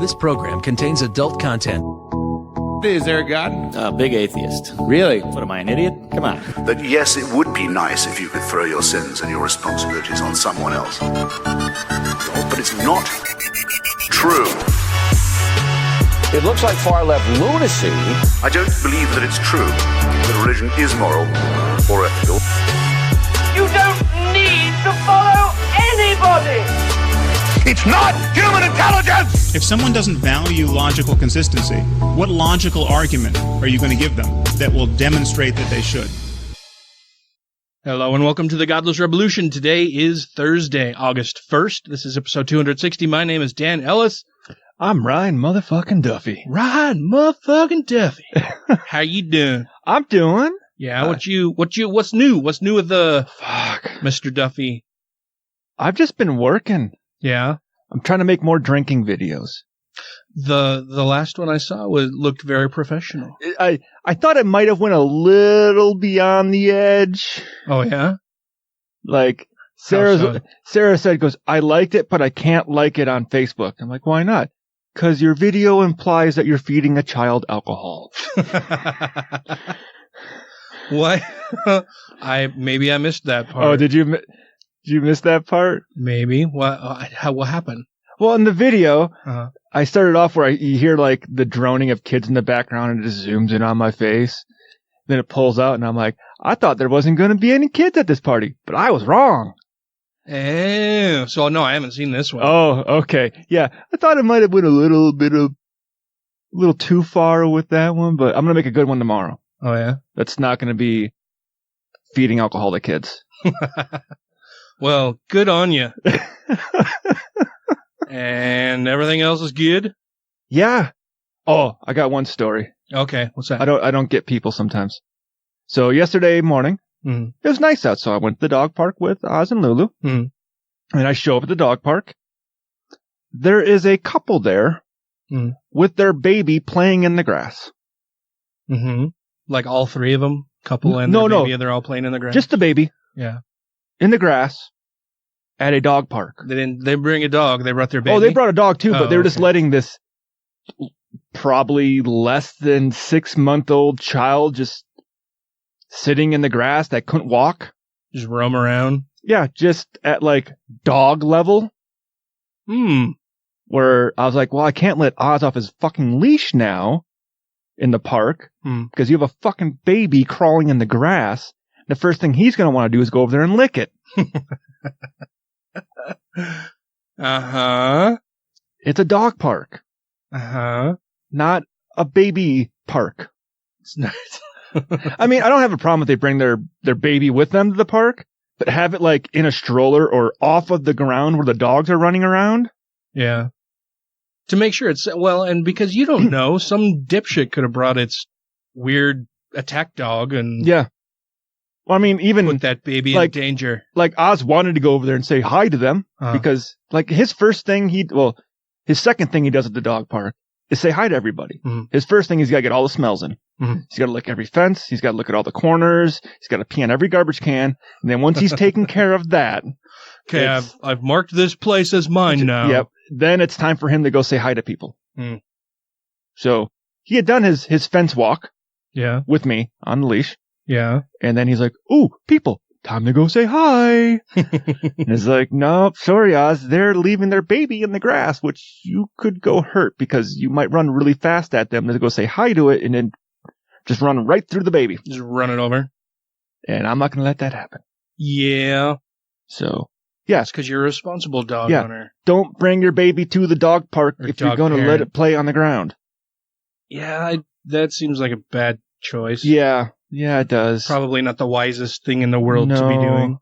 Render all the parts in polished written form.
This program contains adult content. Is there a God? Big atheist. Really? What am I, an idiot? Come on. That yes, it would be nice if you could throw your sins and your responsibilities on someone else. But it's not true. It looks like far-left lunacy. I don't believe that it's true that religion is moral or ethical. You don't need to follow anybody! It's not human intelligence! If someone doesn't value logical consistency, what logical argument are you going to give them that will demonstrate that they should? Hello and welcome to the Godless Rebelution. Today is Thursday, August 1st. This is episode 260. My name is Dan Ellis. I'm Ryan motherfucking Duffy. Ryan motherfucking Duffy. How you doing? I'm doing. Yeah, what's new? What's new with the Mr. Duffy? I've just been working. Yeah. I'm trying to make more drinking videos. The last one I saw looked very professional. I thought it might have went a little beyond the edge. Oh yeah? Like Sarah said, I liked it, but I can't like it on Facebook. I'm like, why not? Because your video implies that you're feeding a child alcohol. What? Maybe I missed that part. Oh, did you miss that part? Maybe. What happened? Well, in the video, I started off where you hear like the droning of kids in the background and it just zooms in on my face. Then it pulls out and I'm like, I thought there wasn't going to be any kids at this party, but I was wrong. Oh, so no, I haven't seen this one. Oh, okay. Yeah, I thought it might have been a little too far with that one, but I'm going to make a good one tomorrow. Oh, yeah? That's not going to be feeding alcohol to kids. Well, good on you. And everything else is good? Yeah. Oh, I got one story. Okay, what's that? I don't get people sometimes. So yesterday morning, it was nice out, so I went to the dog park with Oz and Lulu. And I show up at the dog park. There is a couple there with their baby playing in the grass. Mm-hmm. Like all three of them? Couple and their baby, they're all playing in the grass? Just the baby. Yeah. In the grass at a dog park. They didn't bring a dog, they brought their baby? Oh, they brought a dog too, but they were just okay. letting this probably less than 6-month-old child just sitting in the grass that couldn't walk. Just roam around? Yeah, just at like dog level. Where I was like, well, I can't let Oz off his fucking leash now in the park because you have a fucking baby crawling in the grass. The first thing he's going to want to do is go over there and lick it. Uh-huh. It's a dog park. Uh-huh. Not a baby park. It's not. I mean, I don't have a problem if they bring their baby with them to the park, but have it like in a stroller or off of the ground where the dogs are running around. Yeah. To make sure it's, well, and because you don't know, some dipshit could have brought its weird attack dog and yeah. Well, I mean, even put that baby like, in danger. Like Oz wanted to go over there and say hi to them because like his second thing he does at the dog park is say hi to everybody. His first thing, he's got to get all the smells in. He's got to lick every fence. He's got to look at all the corners. He's got to pee on every garbage can. And then once he's taken care of that. Okay, I've marked this place as mine now. Yep. Then it's time for him to go say hi to people. So he had done his fence walk. Yeah. With me on the leash. Yeah. And then he's like, ooh, people, time to go say hi. And it's like, no, sorry, Oz. They're leaving their baby in the grass, which you could go hurt because you might run really fast at them to go say hi to it and then just run right through the baby. Just run it over. And I'm not going to let that happen. Yeah. So, yeah. It's because you're a responsible dog owner. Don't bring your baby to the dog park if you're going to let it play on the ground. Yeah, that seems like a bad choice. Yeah. Yeah, it does. Probably not the wisest thing in the world to be doing.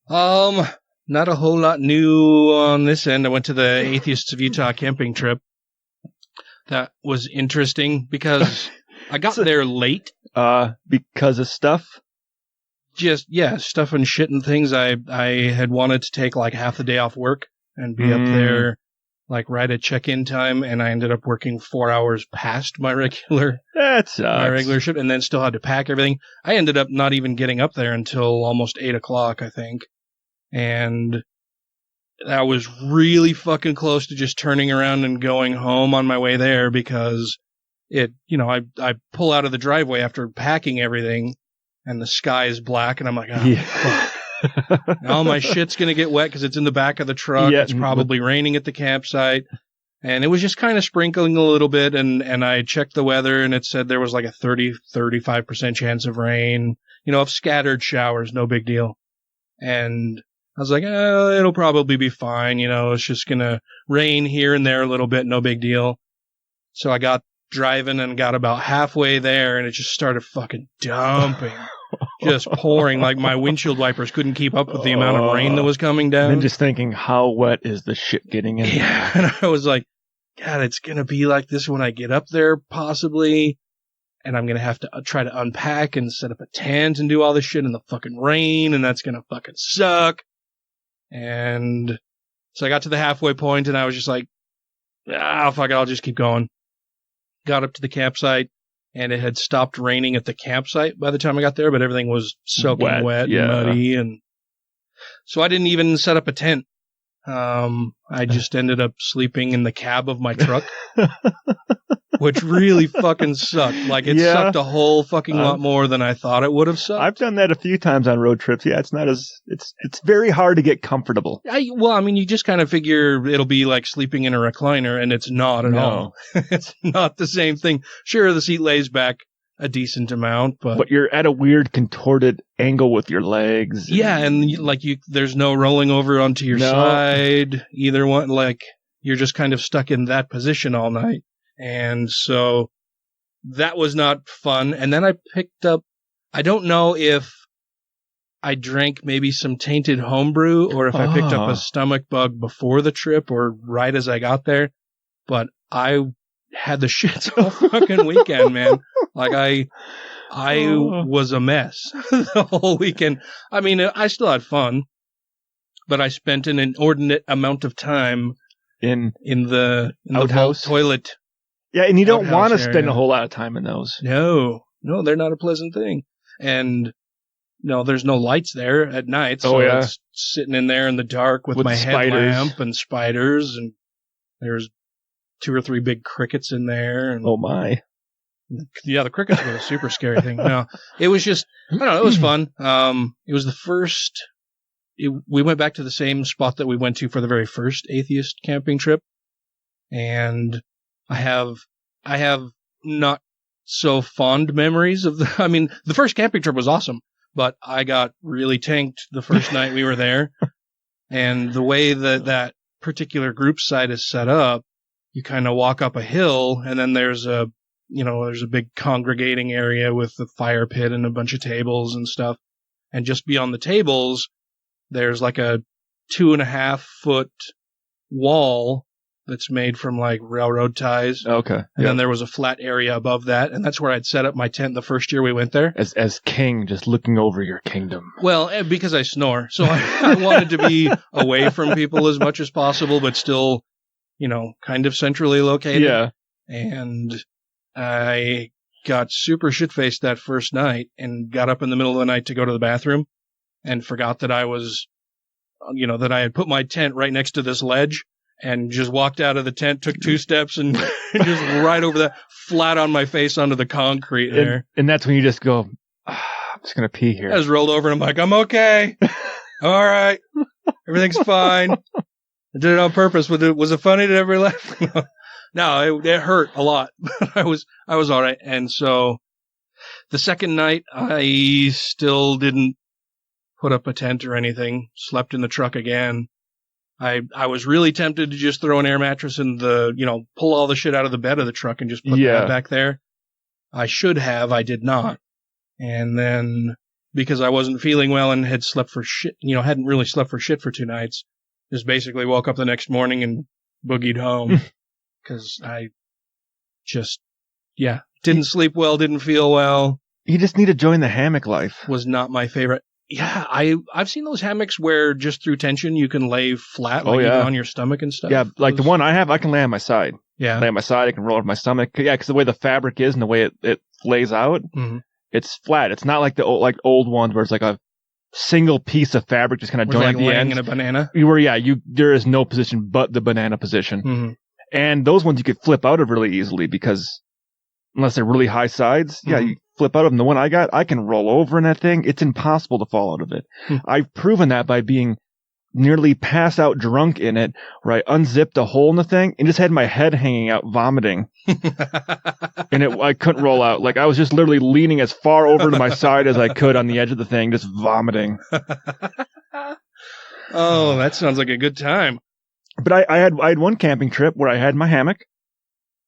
Not a whole lot new on this end. I went to the Atheists of Utah camping trip. That was interesting because I got there late. Because of stuff? Just, yeah, stuff and shit and things. I had wanted to take like half the day off work and be up there like right at check-in time, and I ended up working 4 hours past my regular shift, and then still had to pack everything. I ended up not even getting up there until almost 8 o'clock, I think. And I was really fucking close to just turning around and going home on my way there because I pull out of the driveway after packing everything and the sky is black and I'm like, fuck. All my shit's going to get wet because it's in the back of the truck. Yeah, it's probably raining at the campsite. And it was just kind of sprinkling a little bit. And I checked the weather and it said there was like a 35% chance of rain, of scattered showers, no big deal. And I was like, it'll probably be fine. It's just going to rain here and there a little bit. No big deal. So I got driving and got about halfway there and it just started fucking dumping, just pouring. Like my windshield wipers couldn't keep up with the amount of rain that was coming down. And just thinking, how wet is the shit getting in there? Yeah. And I was like, God, it's going to be like this when I get up there, possibly. And I'm going to have to try to unpack and set up a tent and do all this shit in the fucking rain. And that's going to fucking suck. And so I got to the halfway point and I was just like, fuck it, I'll just keep going. Got up to the campsite and it had stopped raining at the campsite by the time I got there, but everything was soaking wet and muddy. And so I didn't even set up a tent. I just ended up sleeping in the cab of my truck, which really fucking sucked. Like it sucked a whole fucking lot more than I thought it would have sucked. I've done that a few times on road trips. Yeah, it's very hard to get comfortable. You just kind of figure it'll be like sleeping in a recliner, and it's not at all. It's not the same thing. Sure, the seat lays back a decent amount, but you're at a weird contorted angle with your legs. Yeah, and there's no rolling over onto your side, either one. Like you're just kind of stuck in that position all night. And so that was not fun. And then I picked up, I don't know if I drank maybe some tainted homebrew or if I picked up a stomach bug before the trip or right as I got there, but I had the shits all fucking weekend, man. Like I was a mess the whole weekend. I mean, I still had fun, but I spent an inordinate amount of time in the outhouse toilet. Yeah, and you don't want to spend a whole lot of time in those. No, they're not a pleasant thing. And there's no lights there at night, so it's sitting in there in the dark with my headlamp and spiders, and there's 2 or 3 big crickets in there. And oh my. Yeah, the crickets were a super scary thing. No, it was just, I don't know, it was fun. It was the first, we went back to the same spot that we went to for the very first atheist camping trip. And I have not so fond memories of the first camping trip was awesome, but I got really tanked the first night we were there. And the way that particular group site is set up, you kind of walk up a hill and then there's a big congregating area with the fire pit and a bunch of tables and stuff. And just beyond the tables, there's like a 2.5 foot wall that's made from like railroad ties. Okay. And then there was a flat area above that. And that's where I'd set up my tent the first year we went there. As king, just looking over your kingdom. Well, because I snore. So I wanted to be away from people as much as possible, but still, kind of centrally located. Yeah. And I got super shit-faced that first night and got up in the middle of the night to go to the bathroom and forgot that I was, that I had put my tent right next to this ledge and just walked out of the tent, took 2 steps and just right over that, flat on my face onto the concrete there. And that's when you just go, I'm just going to pee here. I just rolled over and I'm like, I'm okay. All right. Everything's fine. I did it on purpose. Was it funny that everybody laughed? No, it hurt a lot, but I was all right. And so the second night, I still didn't put up a tent or anything, slept in the truck again. I was really tempted to just throw an air mattress in pull all the shit out of the bed of the truck and just put that back there. I should have, I did not. And then because I wasn't feeling well and had slept for shit, hadn't really slept for shit for 2 nights, just basically woke up the next morning and boogied home. Because I just, didn't sleep well, didn't feel well. You just need to join the hammock life. Was not my favorite. Yeah, I've seen those hammocks where just through tension you can lay flat, even on your stomach and stuff. Yeah, like the one I have, I can lay on my side. Yeah. Lay on my side, I can roll over my stomach. Yeah, because the way the fabric is and the way it lays out, it's flat. It's not like the old ones where it's like a single piece of fabric just kind of joined like at the laying end. in a banana? There is no position but the banana position. Mm-hmm. And those ones you could flip out of really easily because unless they're really high sides, you flip out of them. The one I got, I can roll over in that thing. It's impossible to fall out of it. I've proven that by being nearly pass out drunk in it, where I unzipped a hole in the thing and just had my head hanging out vomiting. And I couldn't roll out. Like I was just literally leaning as far over to my side as I could on the edge of the thing, just vomiting. Oh, that sounds like a good time. But I had one camping trip where I had my hammock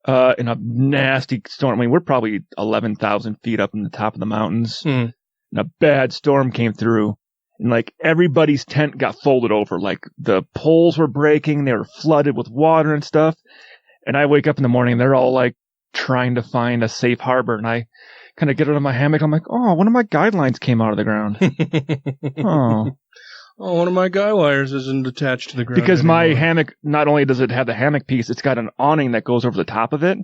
in a nasty storm. I mean, we're probably 11,000 feet up in the top of the mountains. And a bad storm came through. And like everybody's tent got folded over. Like the poles were breaking. They were flooded with water and stuff. And I wake up in the morning and they're all like trying to find a safe harbor. And I kind of get out of my hammock. I'm like, oh, one of my guidelines came out of the ground. Oh, one of my guy wires isn't attached to the ground. Because anymore. my hammock, not only does it have the hammock piece, it's got an awning that goes over the top of it.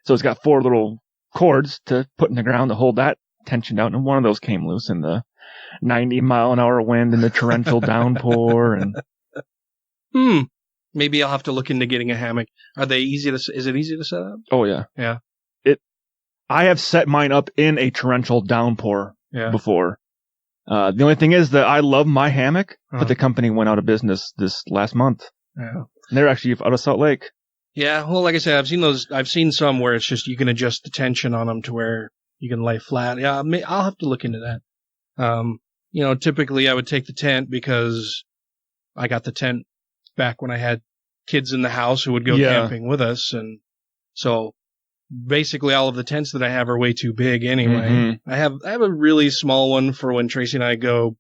So it's got 4 little cords to put in the ground to hold that tension down. And one of those came loose in the 90-mile-an-hour wind and the torrential downpour. And Maybe I'll have to look into getting a hammock. Are they easy to? Is it easy to set up? Oh yeah, yeah. I have set mine up in a torrential downpour before. The only thing is that I love my hammock, but the company went out of business this last month. Yeah, and they're actually out of Salt Lake. Yeah, well, like I said, I've seen those. I've seen some where it's just you can adjust the tension on them to where you can lay flat. Yeah, I'll have to look into that. Typically I would take the tent because I got the tent back when I had kids in the house who would go camping with us, and so basically all of the tents that I have are way too big anyway. I have a really small one for when Tracy and I go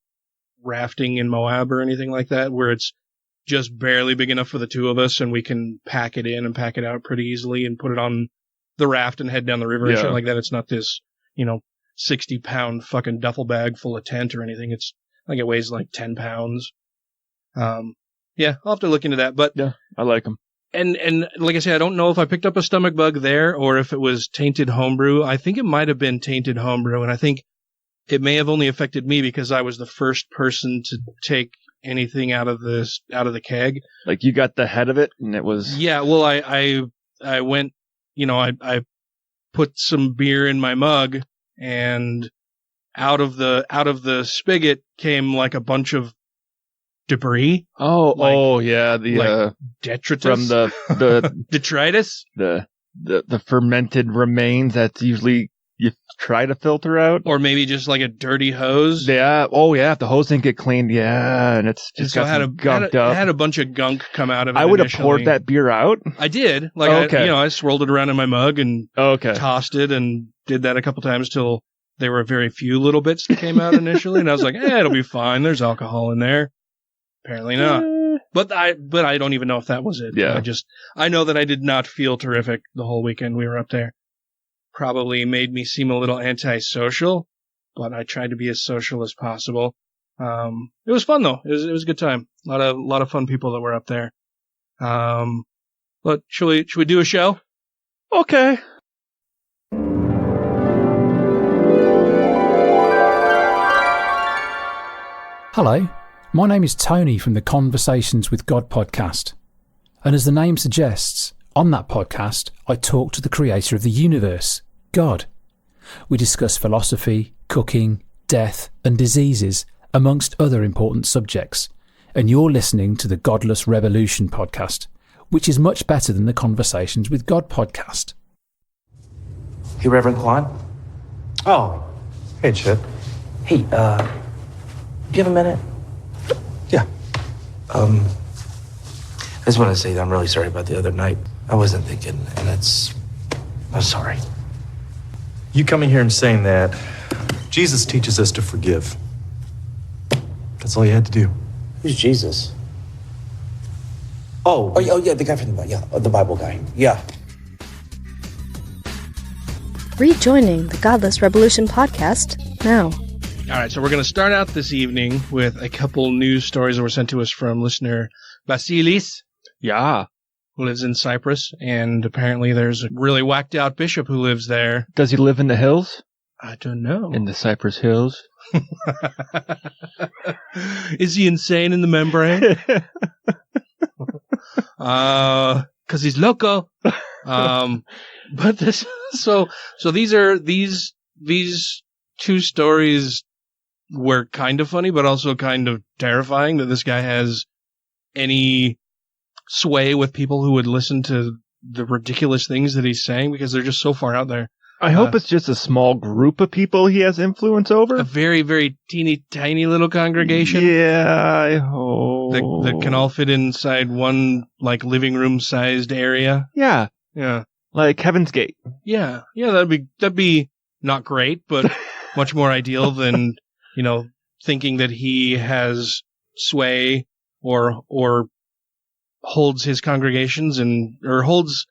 rafting in Moab or anything like that, where it's just barely big enough for the two of us and we can pack it in and pack it out pretty easily and put it on the raft and head down the river and shit like that. It's not this, 60-pound fucking duffel bag full of tent or anything. It's like it weighs like 10 pounds. I'll have to look into that, but yeah, I like them. And like I said, I don't know if I picked up a stomach bug there or if it was tainted homebrew. I think it might have been tainted homebrew, and I think it may have only affected me because I was the first person to take anything out of the keg. Like you got the head of it, and it was. Yeah, well, I went, I put some beer in my mug, and out of the spigot came like a bunch of debris. The detritus from the detritus, the fermented remains that usually you try to filter out, or maybe just like a dirty hose. Yeah. Oh yeah, if the hose didn't get cleaned, and it's just got gunked up. It had a bunch of gunk come out of it. I would have poured that beer out. I did. I swirled it around in my mug and tossed it and did that a couple times till there were very few little bits that came out initially, and I was like, it'll be fine. There's alcohol in there. Apparently not. But I don't even know if that was it. Yeah. I know that I did not feel terrific the whole weekend we were up there. Probably made me seem a little antisocial, but I tried to be as social as possible. It was fun though. It was a good time. A lot of fun people that were up there. But should we do a show? Okay. Hello. My name is Tony from the Conversations with God podcast. And as the name suggests, on that podcast, I talk to the creator of the universe, God. We discuss philosophy, cooking, death, and diseases, amongst other important subjects. And you're listening to the Godless Rebelution podcast, which is much better than the Conversations with God podcast. Hey, Reverend Quan. Oh, hey, Chip. Hey, do you have a minute? Yeah. I just want to say that I'm really sorry about the other night. I wasn't thinking, and I'm sorry. You coming here and saying that Jesus teaches us to forgive. That's all you had to do. Who's Jesus? Oh, yeah, the guy from the Bible. Yeah, the Bible guy. Yeah. Rejoining the Godless Rebelution podcast now. All right, so we're going to start out this evening with a couple news stories that were sent to us from listener Basilis. Yeah. Who lives in Cyprus, and apparently there's a really whacked out bishop who lives there. Does he live in the hills? I don't know. In the Cyprus hills? Is he insane in the membrane? Because he's loco. But this, so these two stories were kind of funny, but also kind of terrifying that this guy has any sway with people who would listen to the ridiculous things that he's saying, because they're just so far out there. I hope it's just a small group of people he has influence over. A very, very teeny tiny little congregation. Yeah, I hope. That can all fit inside one, like, living room sized area. Yeah. Yeah. Like Heaven's Gate. Yeah. Yeah, that'd be not great, but much more ideal than, thinking that he has sway or holds his congregations or holds,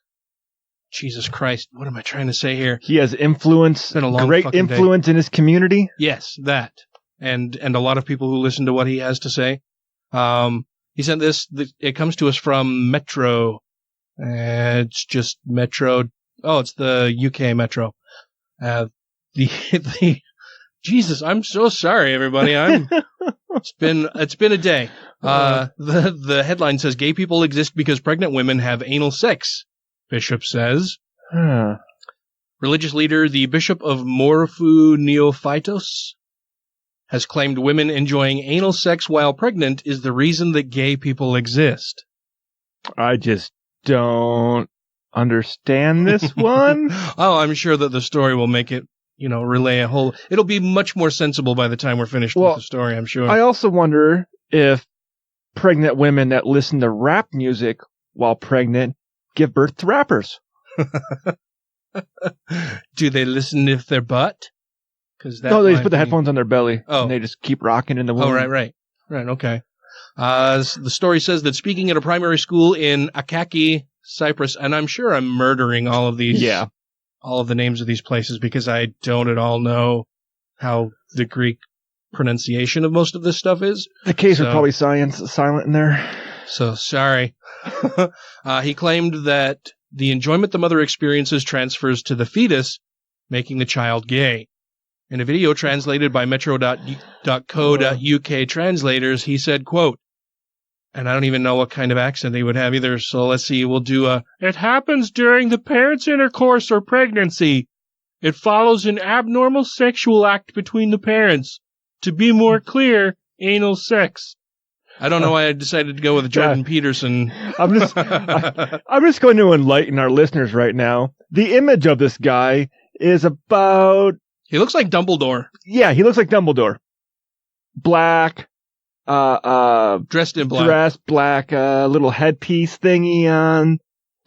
Jesus Christ, what am I trying to say here? He has influence, it's been a long great influence in his community. Yes, that. And a lot of people who listen to what he has to say. He sent this, it comes to us from Metro. It's just Metro. Oh, it's the UK Metro. Jesus, I'm so sorry, everybody. It's been a day. The headline says, gay people exist because pregnant women have anal sex, Bishop says. Religious leader, the Bishop of Morphu Neophytos, has claimed women enjoying anal sex while pregnant is the reason that gay people exist. I just don't understand this one. Oh, I'm sure that the story will make it, relay a whole... It'll be much more sensible by the time we're finished with the story, I'm sure. I also wonder if pregnant women that listen to rap music while pregnant give birth to rappers. Do they listen if they're butt? No, they just put the headphones on their belly and they just keep rocking in the womb. Oh, right, okay. The story says that speaking at a primary school in Akaki, Cyprus, and I'm sure I'm murdering all of these, all of the names of these places because I don't at all know how the Greek pronunciation of most of this stuff is. The K's are probably silent in there. So sorry. He claimed that the enjoyment the mother experiences transfers to the fetus, making the child gay. In a video translated by metro.co.uk translators, he said, quote, and I don't even know what kind of accent he would have either, so let's see, we'll do it happens during the parent's intercourse or pregnancy. It follows an abnormal sexual act between the parents. To be more clear, anal sex. I don't know why I decided to go with Jordan Peterson. I'm just going to enlighten our listeners right now. The image of this guy is about... He looks like Dumbledore. Yeah, he looks like Dumbledore. Black, dressed in black, little headpiece thingy on.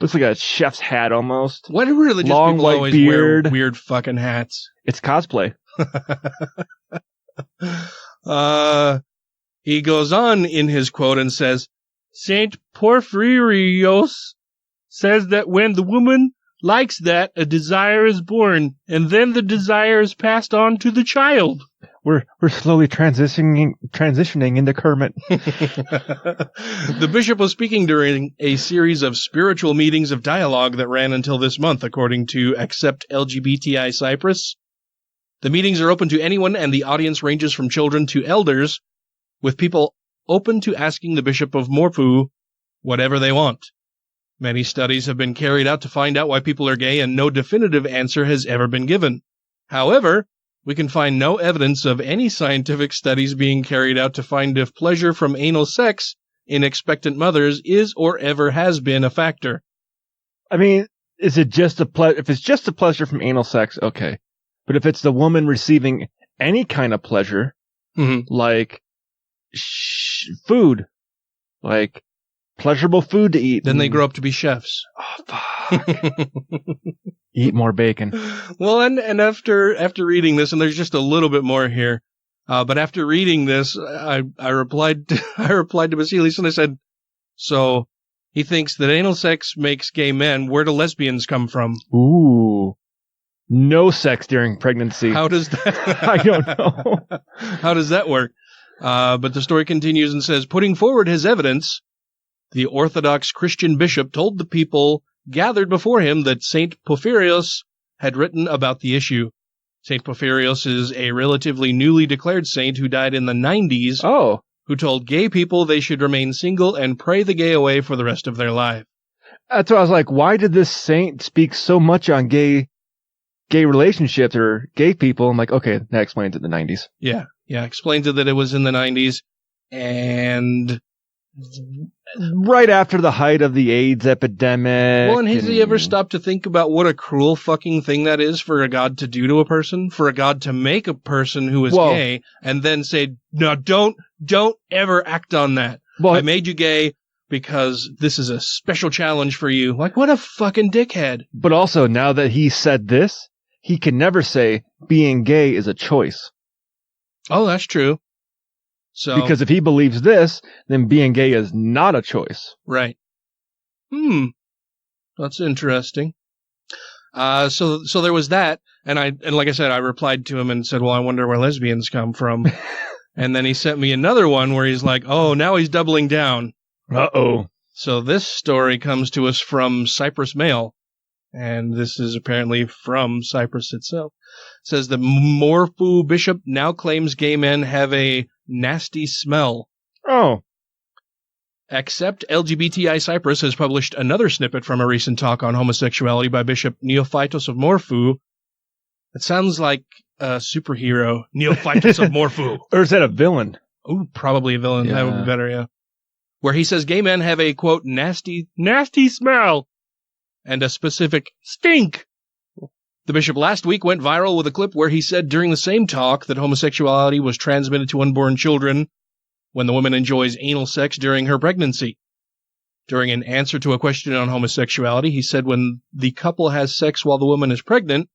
Looks like a chef's hat almost. Why do religious long people white always beard. wear weird fucking hats? It's cosplay. He goes on in his quote and says, Saint Porphyrios says that when the woman likes that, a desire is born, and then the desire is passed on to the child. We're slowly transitioning into Kermit. The bishop was speaking during a series of spiritual meetings of dialogue that ran until this month, according to Accept LGBTI Cyprus. The meetings are open to anyone, and the audience ranges from children to elders, with people open to asking the Bishop of Morphu whatever they want. Many studies have been carried out to find out why people are gay, and no definitive answer has ever been given. However, we can find no evidence of any scientific studies being carried out to find if pleasure from anal sex in expectant mothers is or ever has been a factor. I mean, is it just if it's just a pleasure from anal sex, okay. But if it's the woman receiving any kind of pleasure, like food, like pleasurable food to eat. Then they grow up to be chefs. Oh, fuck. Eat more bacon. Well, and after reading this, and there's just a little bit more here, but after reading this, I replied to Basilis and I said, so he thinks that anal sex makes gay men. Where do lesbians come from? Ooh. No sex during pregnancy. How does that? I don't know. How does that work? But the story continues and says, putting forward his evidence, the Orthodox Christian bishop told the people gathered before him that Saint Porphyrios had written about the issue. St. Porphyrios is a relatively newly declared saint who died in the 90s. Oh. Who told gay people they should remain single and pray the gay away for the rest of their life. That's why I was like, why did this saint speak so much on gay relationships or gay people? I'm like, okay, that explains it in the 90s. Yeah, explains it that it was in the 90s, and right after the height of the AIDS epidemic. Well, and has he ever stopped to think about what a cruel fucking thing that is for a god to do to a person? For a god to make a person who is gay and then say, no, don't ever act on that. Well, I made you gay because this is a special challenge for you. Like, what a fucking dickhead. But also, now that he said this, he can never say being gay is a choice. Oh, that's true. So, because if he believes this, then being gay is not a choice. Right. That's interesting. So there was that, and like I said, I replied to him and said, well, I wonder where lesbians come from. And then he sent me another one where he's like, oh, now he's doubling down. Uh-oh. So this story comes to us from Cyprus Mail, and this is apparently from Cyprus itself. It says the Morphu bishop now claims gay men have a nasty smell. Oh. Except LGBTI Cyprus has published another snippet from a recent talk on homosexuality by Bishop Neophytos of Morphu. It sounds like a superhero, Neophytos of Morphu. Or is that a villain? Oh, probably a villain. Yeah. That would be better, yeah. Where he says gay men have a, quote, nasty smell and a specific stink. The bishop last week went viral with a clip where he said during the same talk that homosexuality was transmitted to unborn children when the woman enjoys anal sex during her pregnancy. During an answer to a question on homosexuality, he said when the couple has sex while the woman is pregnant,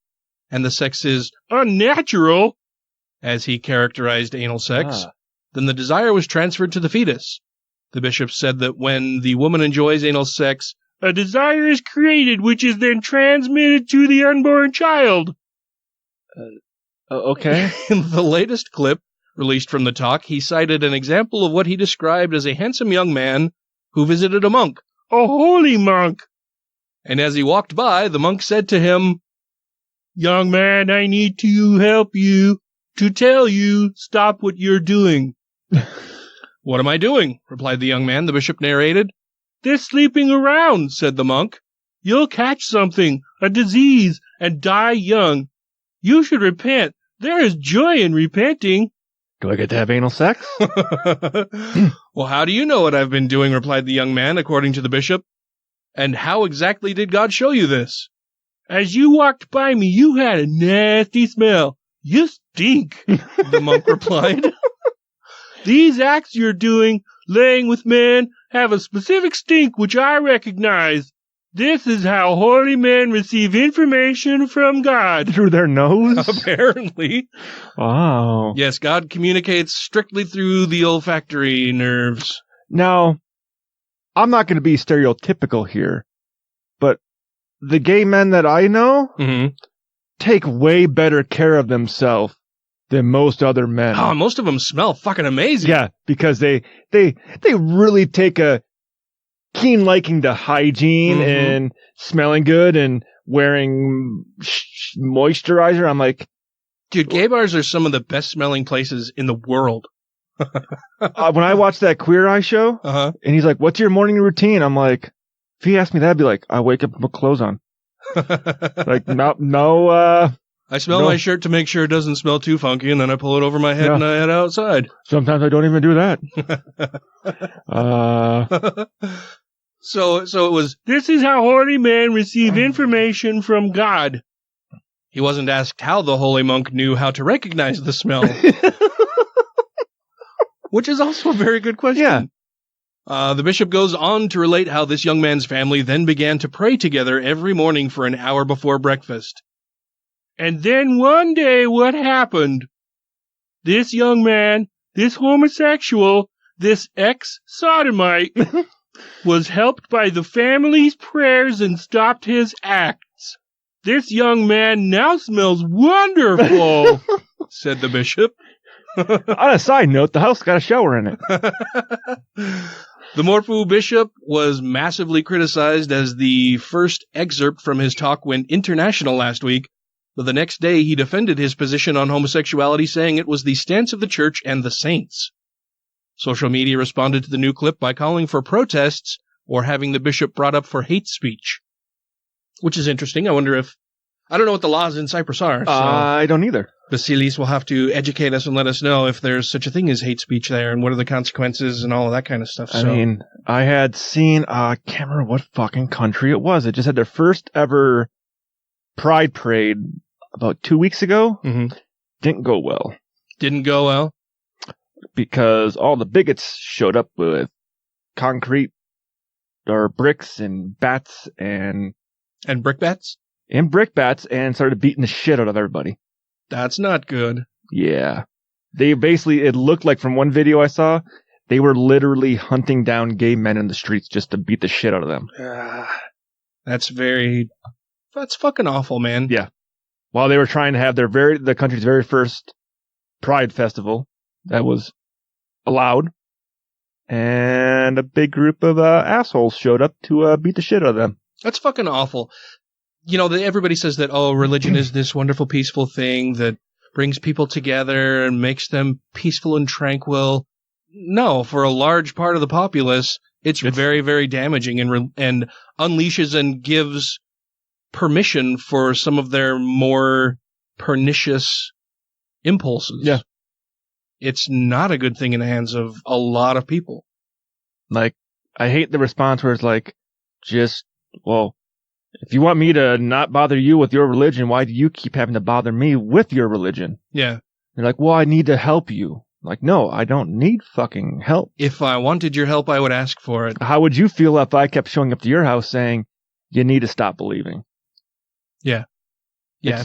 and the sex is unnatural, as he characterized anal sex, then the desire was transferred to the fetus. The bishop said that when the woman enjoys anal sex, a desire is created, which is then transmitted to the unborn child. Okay. In the latest clip released from the talk, he cited an example of what he described as a handsome young man who visited a monk, a holy monk. And as he walked by, the monk said to him, "Young man, I need to help you, to tell you, stop what you're doing." "What am I doing?" replied the young man, the bishop narrated. "This sleeping around," said the monk. "You'll catch something, a disease, and die young. You should repent. There is joy in repenting." Do I get to have anal sex? "Well, how do you know what I've been doing?" replied the young man, according to the bishop. "And how exactly did God show you this?" "As you walked by me, you had a nasty smell. You stink," the monk replied. "These acts you're doing, laying with men, have a specific stink which I recognize. This is how holy men receive information from God." Through their nose? Apparently. Wow. Yes, God communicates strictly through the olfactory nerves. Now, I'm not going to be stereotypical here, but the gay men that I know take way better care of themselves than most other men. Oh, most of them smell fucking amazing. Yeah, because they really take a keen liking to hygiene and smelling good and wearing moisturizer. I'm like, dude, gay bars are some of the best smelling places in the world. When I watched that Queer Eye show, and he's like, "What's your morning routine?" I'm like, if he asked me that, I'd be like, I wake up and put clothes on. Like, no. I smell my shirt to make sure it doesn't smell too funky, and then I pull it over my head and I head outside. Sometimes I don't even do that. So it was, this is how holy men receive information from God. He wasn't asked how the holy monk knew how to recognize the smell. Which is also a very good question. Yeah. The bishop goes on to relate how this young man's family then began to pray together every morning for an hour before breakfast. And then one day what happened? This young man, this homosexual, this ex-sodomite, was helped by the family's prayers and stopped his acts. This young man now smells wonderful, said the bishop. On a side note, the house got a shower in it. The Morphu bishop was massively criticized as the first excerpt from his talk went international last week, But the next day, he defended his position on homosexuality, saying it was the stance of the church and the saints. Social media responded to the new clip by calling for protests or having the bishop brought up for hate speech, which is interesting. I wonder if, I don't know what the laws in Cyprus are. So I don't either. Basilis will have to educate us and let us know if there's such a thing as hate speech there and what are the consequences and all of that kind of stuff. I mean, I had seen, I can't remember what fucking country it was. It just had their first ever Pride Parade about 2 weeks ago. Mm-hmm. Didn't go well. Didn't go well? Because all the bigots showed up with concrete or bricks and bats and brickbats? And brickbats and started beating the shit out of everybody. That's not good. Yeah. They basically, it looked like from one video I saw, they were literally hunting down gay men in the streets just to beat the shit out of them. That's fucking awful, man. Yeah. While they were trying to have the country's very first Pride Festival that was allowed, and a big group of assholes showed up to beat the shit out of them. That's fucking awful. You know, everybody says that, oh, religion is this wonderful, peaceful thing that brings people together and makes them peaceful and tranquil. No, for a large part of the populace, it's very, very damaging and unleashes and gives permission for some of their more pernicious impulses. Yeah. It's not a good thing in the hands of a lot of people. Like, I hate the response where it's like, if you want me to not bother you with your religion, why do you keep having to bother me with your religion? Yeah. They're like, well, I need to help you. Like, no, I don't need fucking help. If I wanted your help, I would ask for it. How would you feel if I kept showing up to your house saying, you need to stop believing? Yeah. Yeah.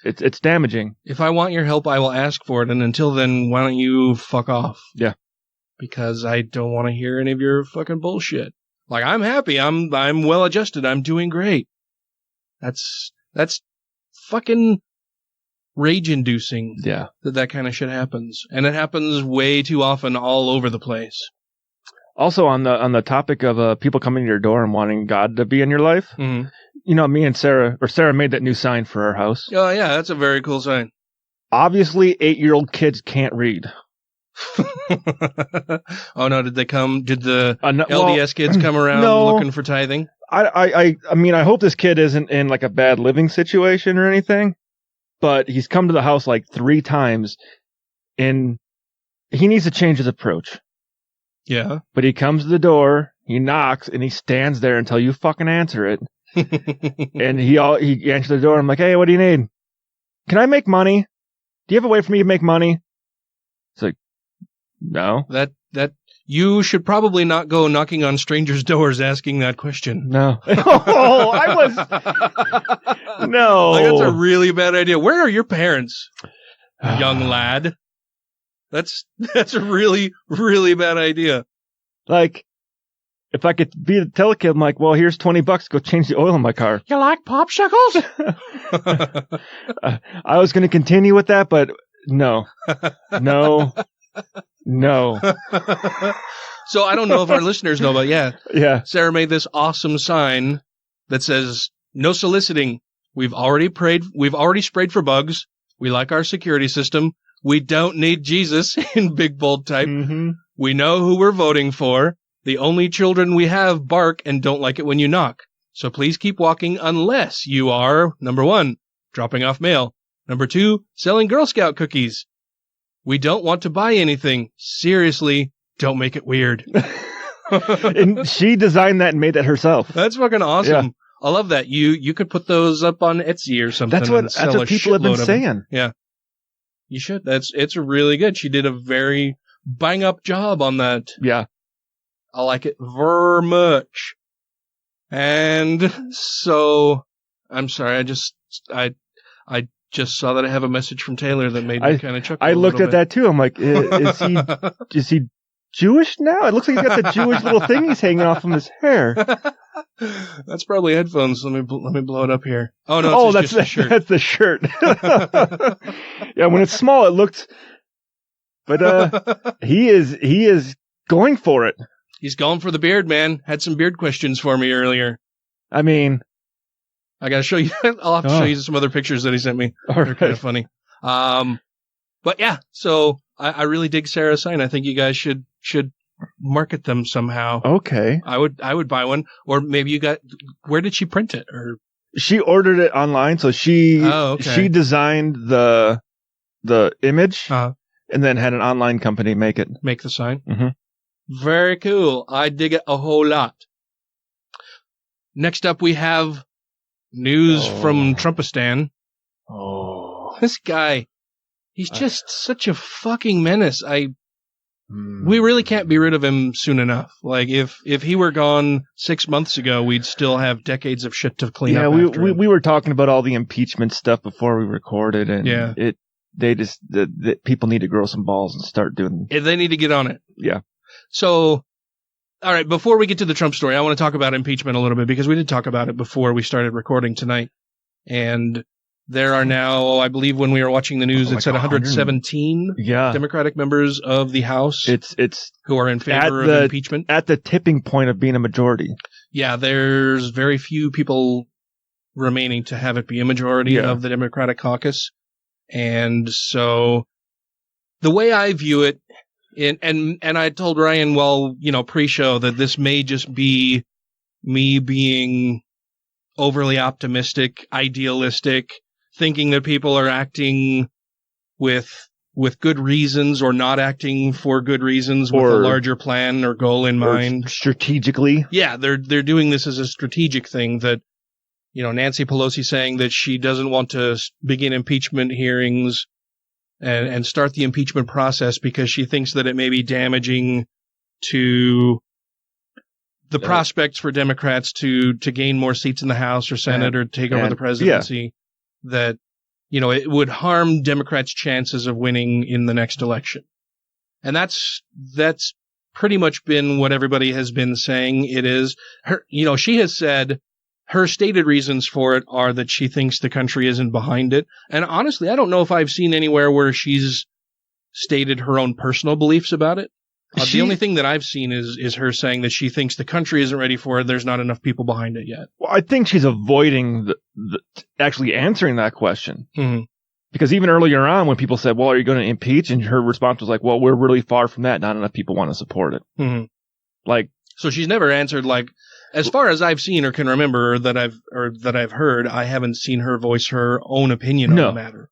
It's damaging. If I want your help, I will ask for it. And until then, why don't you fuck off? Yeah. Because I don't want to hear any of your fucking bullshit. Like, I'm happy. I'm well adjusted. I'm doing great. That's fucking rage-inducing. Yeah. That kind of shit happens. And it happens way too often all over the place. Also, on the topic of people coming to your door and wanting God to be in your life, mm-hmm. You know, me and Sarah made that new sign for our house. Oh, yeah, that's a very cool sign. Obviously, 8-year-old kids can't read. Oh, no, did the LDS kids come around looking for tithing? I mean, I hope this kid isn't in like a bad living situation or anything, but he's come to the house like 3 times and he needs to change his approach. Yeah. But he comes to the door, he knocks, and he stands there until you fucking answer it. And he answers the door. I'm like, hey, what do you need? Can I make money? Do you have a way for me to make money? It's like, no. That you should probably not go knocking on strangers' doors asking that question. No. Oh, I was. No. Like, that's a really bad idea. Where are your parents, young lad? That's a really, really bad idea. Like, if I could tell a kid, I'm like, well, here's $20, go change the oil in my car. You like popsicles? I was going to continue with that, but no. So I don't know if our listeners know, but yeah. Sarah made this awesome sign that says, no soliciting. We've already sprayed for bugs. We like our security system. We don't need Jesus in big bold type. Mm-hmm. We know who we're voting for. The only children we have bark and don't like it when you knock. So please keep walking unless you are, number 1, dropping off mail. Number 2, selling Girl Scout cookies. We don't want to buy anything. Seriously, don't make it weird. And she designed that and made that herself. That's fucking awesome. Yeah. I love that. You could put those up on Etsy or something. That's what people have been saying. Yeah. You should. It's really good. She did a very bang up job on that. Yeah. I like it very much. And so, I'm sorry, I just saw that I have a message from Taylor that made me kind of chuckle. I looked at that too. I'm like, is he Jewish now? It looks like he's got the Jewish little thing he's hanging off from his hair. That's probably headphones. Let me blow it up here. Oh no, that's just a shirt. That's the shirt. Yeah, when it's small, it looks. But he is going for it. He's going for the beard, man. Had some beard questions for me earlier. I mean, I got to show you. I'll have to show you some other pictures that he sent me. They're kind of funny. But yeah, so I really dig Sarah's sign. I think you guys should market them somehow. Okay. I would buy one, or maybe where did she print it? Or she ordered it online, so she designed the image and then had an online company make the sign. Mm-hmm. Very cool. I dig it a whole lot. Next up, we have news from Trumpistan. Oh, this guy, he's just such a fucking menace. We really can't be rid of him soon enough. Like, if he were gone 6 months ago, we'd still have decades of shit to clean up. Yeah, we were talking about all the impeachment stuff before we recorded, and people need to grow some balls and start doing. They need to get on it. Yeah. So, all right, before we get to the Trump story, I want to talk about impeachment a little bit, because we did talk about it before we started recording tonight. And there are now, I believe when we were watching the news, it said 117 Democratic members of the House who are in favor of impeachment. At the tipping point of being a majority. Yeah, there's very few people remaining to have it be a majority of the Democratic caucus. And so the way I view it, and I told Ryan, pre-show, that this may just be me being overly optimistic, idealistic, thinking that people are acting with good reasons or not acting for good reasons with a larger plan or goal in mind. Strategically. Yeah, they're doing this as a strategic thing that, Nancy Pelosi saying that she doesn't want to begin impeachment hearings and start the impeachment process because she thinks that it may be damaging to the prospects for Democrats to gain more seats in the House or Senate or take over the presidency. That, it would harm Democrats' chances of winning in the next election. And that's pretty much been what everybody has been saying it is. She has said her stated reasons for it are that she thinks the country isn't behind it. And honestly, I don't know if I've seen anywhere where she's stated her own personal beliefs about it. The only thing that I've seen is her saying that she thinks the country isn't ready for it. There's not enough people behind it yet. Well, I think she's avoiding actually answering that question. Mm-hmm. Because even earlier on, when people said, well, are you going to impeach? And her response was like, well, we're really far from that. Not enough people want to support it. Mm-hmm. So she's never answered, as far as I've seen or can remember or that I've heard, I haven't seen her voice her own opinion on the matter.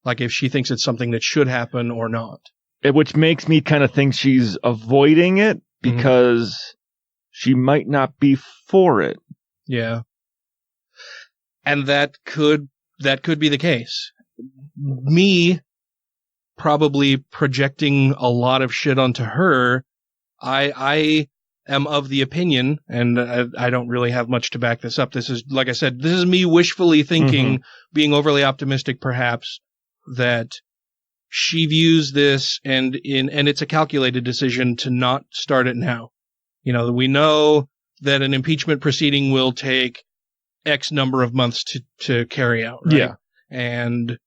Like if she thinks it's something that should happen or not. Which makes me kind of think she's avoiding it because she might not be for it. Yeah. And that could be the case. Me probably projecting a lot of shit onto her, I am of the opinion, and I don't really have much to back this up. This is, like I said, this is me wishfully thinking, being overly optimistic perhaps, that she views this and it's a calculated decision to not start it now. We know that an impeachment proceeding will take X number of months to carry out, right? Yeah. And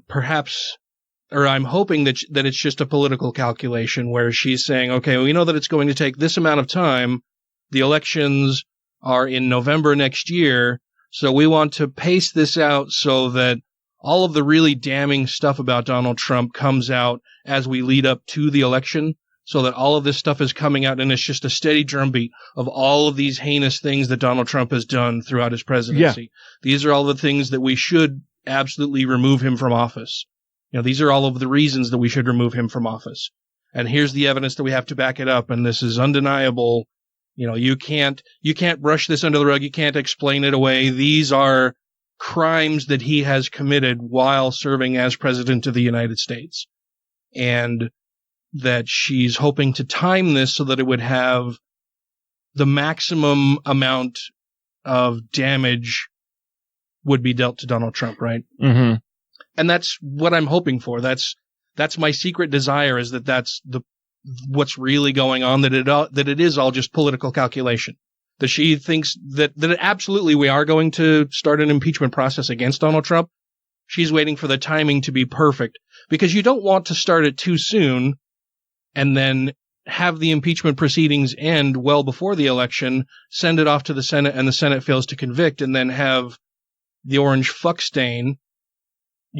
perhaps, or I'm hoping that it's just a political calculation where she's saying, okay, we know that it's going to take this amount of time. The elections are in November next year. So we want to pace this out so that all of the really damning stuff about Donald Trump comes out as we lead up to the election, so that all of this stuff is coming out and it's just a steady drumbeat of all of these heinous things that Donald Trump has done throughout his presidency. Yeah. These are all the things that we should absolutely remove him from office. These are all of the reasons that we should remove him from office. And here's the evidence that we have to back it up, and this is undeniable. You can't brush this under the rug. You can't explain it away. These are crimes that he has committed while serving as president of the United States. And that she's hoping to time this so that it would have the maximum amount of damage would be dealt to Donald Trump, right? Mm-hmm. And that's what I'm hoping for. That's my secret desire, is that's what's really going on, that it is all just political calculation. That she thinks that absolutely we are going to start an impeachment process against Donald Trump. She's waiting for the timing to be perfect, because you don't want to start it too soon and then have the impeachment proceedings end well before the election, send it off to the Senate, and the Senate fails to convict, and then have the orange fuck stain,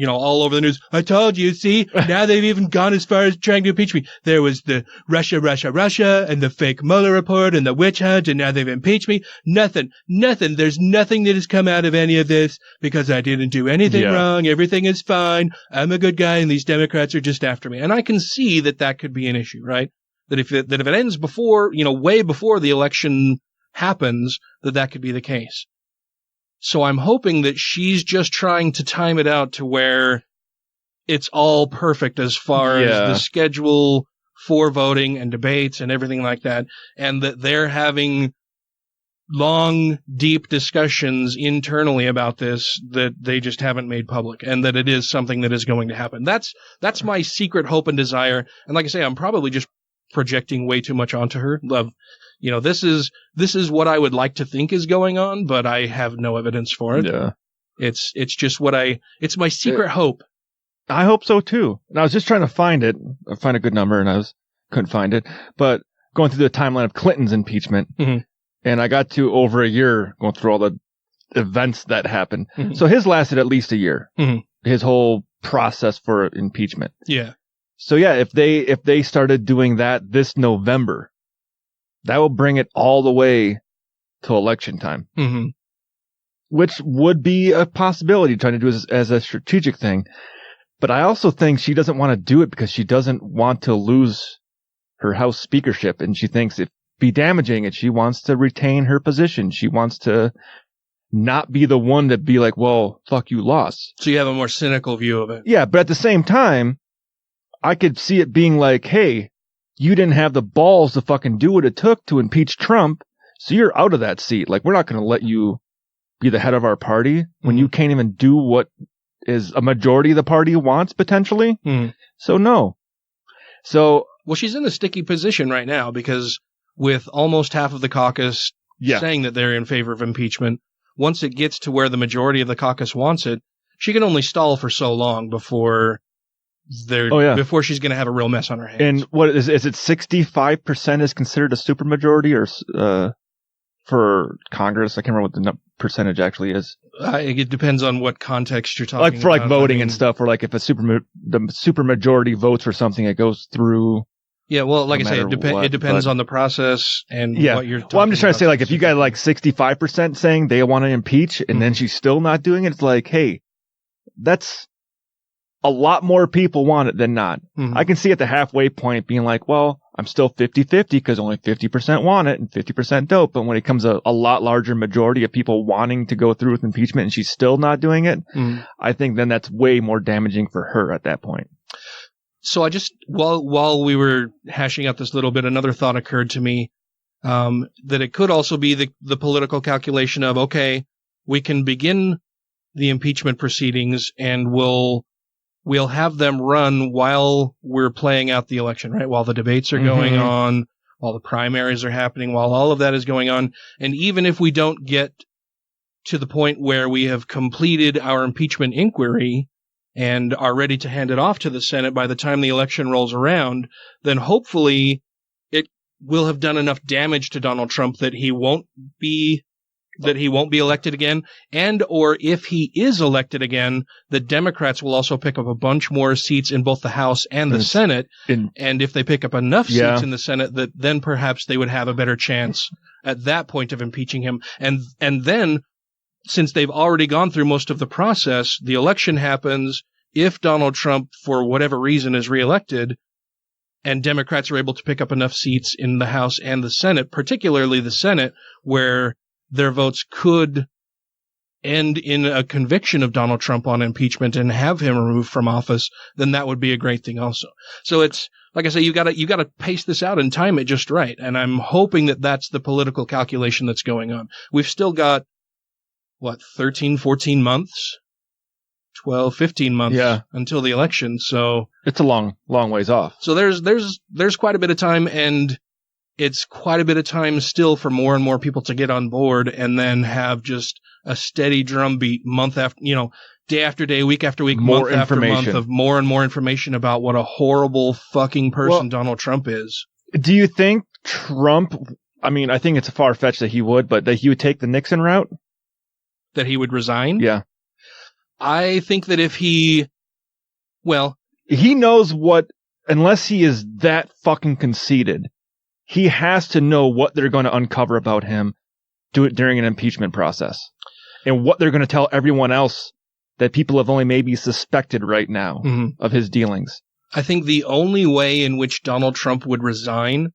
all over the news. I told you, see, now they've even gone as far as trying to impeach me. There was the Russia, and the fake Mueller report, and the witch hunt, and now they've impeached me. Nothing. There's nothing that has come out of any of this because I didn't do anything wrong. Everything is fine. I'm a good guy, and these Democrats are just after me. And I can see that could be an issue, right? That if it ends before, way before the election happens, that could be the case. So I'm hoping that she's just trying to time it out to where it's all perfect as far as the schedule for voting and debates and everything like that, and that they're having long, deep discussions internally about this that they just haven't made public, and that it is something that is going to happen. That's my secret hope and desire. And like I say, I'm probably just projecting way too much onto her. This is what I would like to think is going on, but I have no evidence for it. Yeah. It's just it's my secret hope. I hope so too. And I was just trying to find a good number, and couldn't find it. But going through the timeline of Clinton's impeachment, and I got to over a year going through all the events that happened. So his lasted at least a year. His whole process for impeachment. Yeah. So yeah, if they started doing that this November, that will bring it all the way to election time, which would be a possibility, trying to do it as a strategic thing. But I also think she doesn't want to do it because she doesn't want to lose her House speakership, and she thinks it'd be damaging, and she wants to retain her position. She wants to not be the one to be like, well, fuck, you lost. So you have a more cynical view of it. Yeah, but at the same time, I could see it being like, hey, you didn't have the balls to fucking do what it took to impeach Trump, so you're out of that seat. Like, we're not going to let you be the head of our party when you can't even do what is a majority of the party wants, potentially. So, no. So, well, she's in a sticky position right now because with almost half of the caucus saying that they're in favor of impeachment, once it gets to where the majority of the caucus wants it, she can only stall for so long before before she's going to have a real mess on her hands. And what is it 65% is considered a supermajority, or for Congress? I can't remember what the percentage actually is. It depends on what context you're talking about. Like for like voting and stuff, or like if the supermajority votes for something, it goes through. Yeah, well, like I say, it depends on the process and what you're talking about. Well, I'm just trying to say, like, if you got like 65% saying they want to impeach and then she's still not doing it, it's like, hey, that's a lot more people want it than not. I can see at the halfway point being like, well, I'm still 50-50 because only 50% want it and 50% don't. But when it comes a lot larger majority of people wanting to go through with impeachment and she's still not doing it, I think then that's way more damaging for her at that point. So I just, while we were hashing out this little bit, another thought occurred to me, that it could also be the political calculation of, okay, we can begin the impeachment proceedings and we'll have them run while we're playing out the election, right? While the debates are going on, while the primaries are happening, while all of that is going on. And even if we don't get to the point where we have completed our impeachment inquiry and are ready to hand it off to the Senate by the time the election rolls around, then hopefully it will have done enough damage to Donald Trump that he won't be elected again. And or if he is elected again, the Democrats will also pick up a bunch more seats in both the House and the Senate. And if they pick up enough seats in the Senate, that then perhaps they would have a better chance at that point of impeaching him. And then, since they've already gone through most of the process, the election happens. If Donald Trump, for whatever reason, is reelected, and Democrats are able to pick up enough seats in the House and the Senate, particularly the Senate, where their votes could end in a conviction of Donald Trump on impeachment and have him removed from office, then that would be a great thing also. So it's, like I say, you gotta pace this out and time it just right. And I'm hoping that that's the political calculation that's going on. We've still got, 13, 14 months? 12, 15 months until the election. So it's a long ways off. So there's quite a bit of time, and it's quite a bit of time still for more and more people to get on board and then have just a steady drumbeat month after, day after day, week after week, month after month of more and more information about what a horrible fucking person Donald Trump is. Do you think Trump, I mean, I think it's far-fetched that he would, but that he would take the Nixon route? That he would resign? Yeah. I think that if he knows what, unless he is that fucking conceited, he has to know what they're going to uncover about him during an impeachment process. And what they're going to tell everyone else that people have only maybe suspected right now of his dealings. I think the only way in which Donald Trump would resign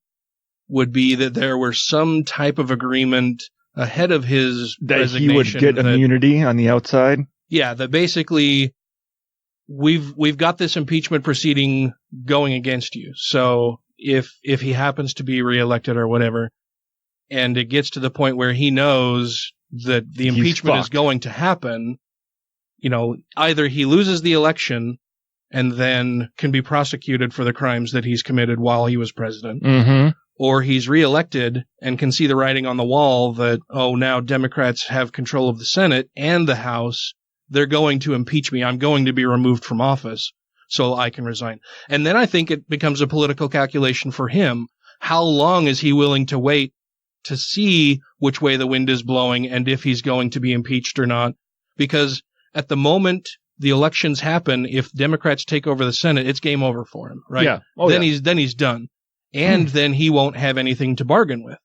would be that there were some type of agreement ahead of his resignation. He would get immunity on the outside? Yeah, that basically we've got this impeachment proceeding going against you. So if he happens to be reelected or whatever, and it gets to the point where he knows that the impeachment is going to happen, either he loses the election and then can be prosecuted for the crimes that he's committed while he was president, or he's reelected and can see the writing on the wall that, now Democrats have control of the Senate and the House. They're going to impeach me. I'm going to be removed from office so I can resign. And then I think it becomes a political calculation for him. How long is he willing to wait to see which way the wind is blowing and if he's going to be impeached or not? Because at the moment the elections happen, if Democrats take over the Senate, it's game over for him, right? Yeah. Then he's done. And then he won't have anything to bargain with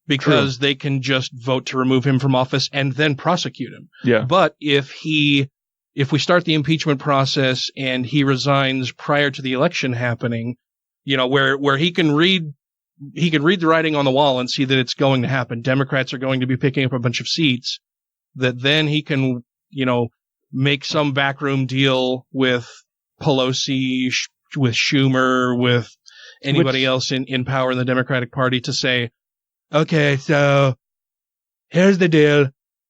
because they can just vote to remove him from office and then prosecute him. Yeah. But if we start the impeachment process and he resigns prior to the election happening, where he can read the writing on the wall and see that it's going to happen. Democrats are going to be picking up a bunch of seats, that then he can, make some backroom deal with Pelosi, with Schumer, with anybody else in power in the Democratic Party to say, okay, so here's the deal.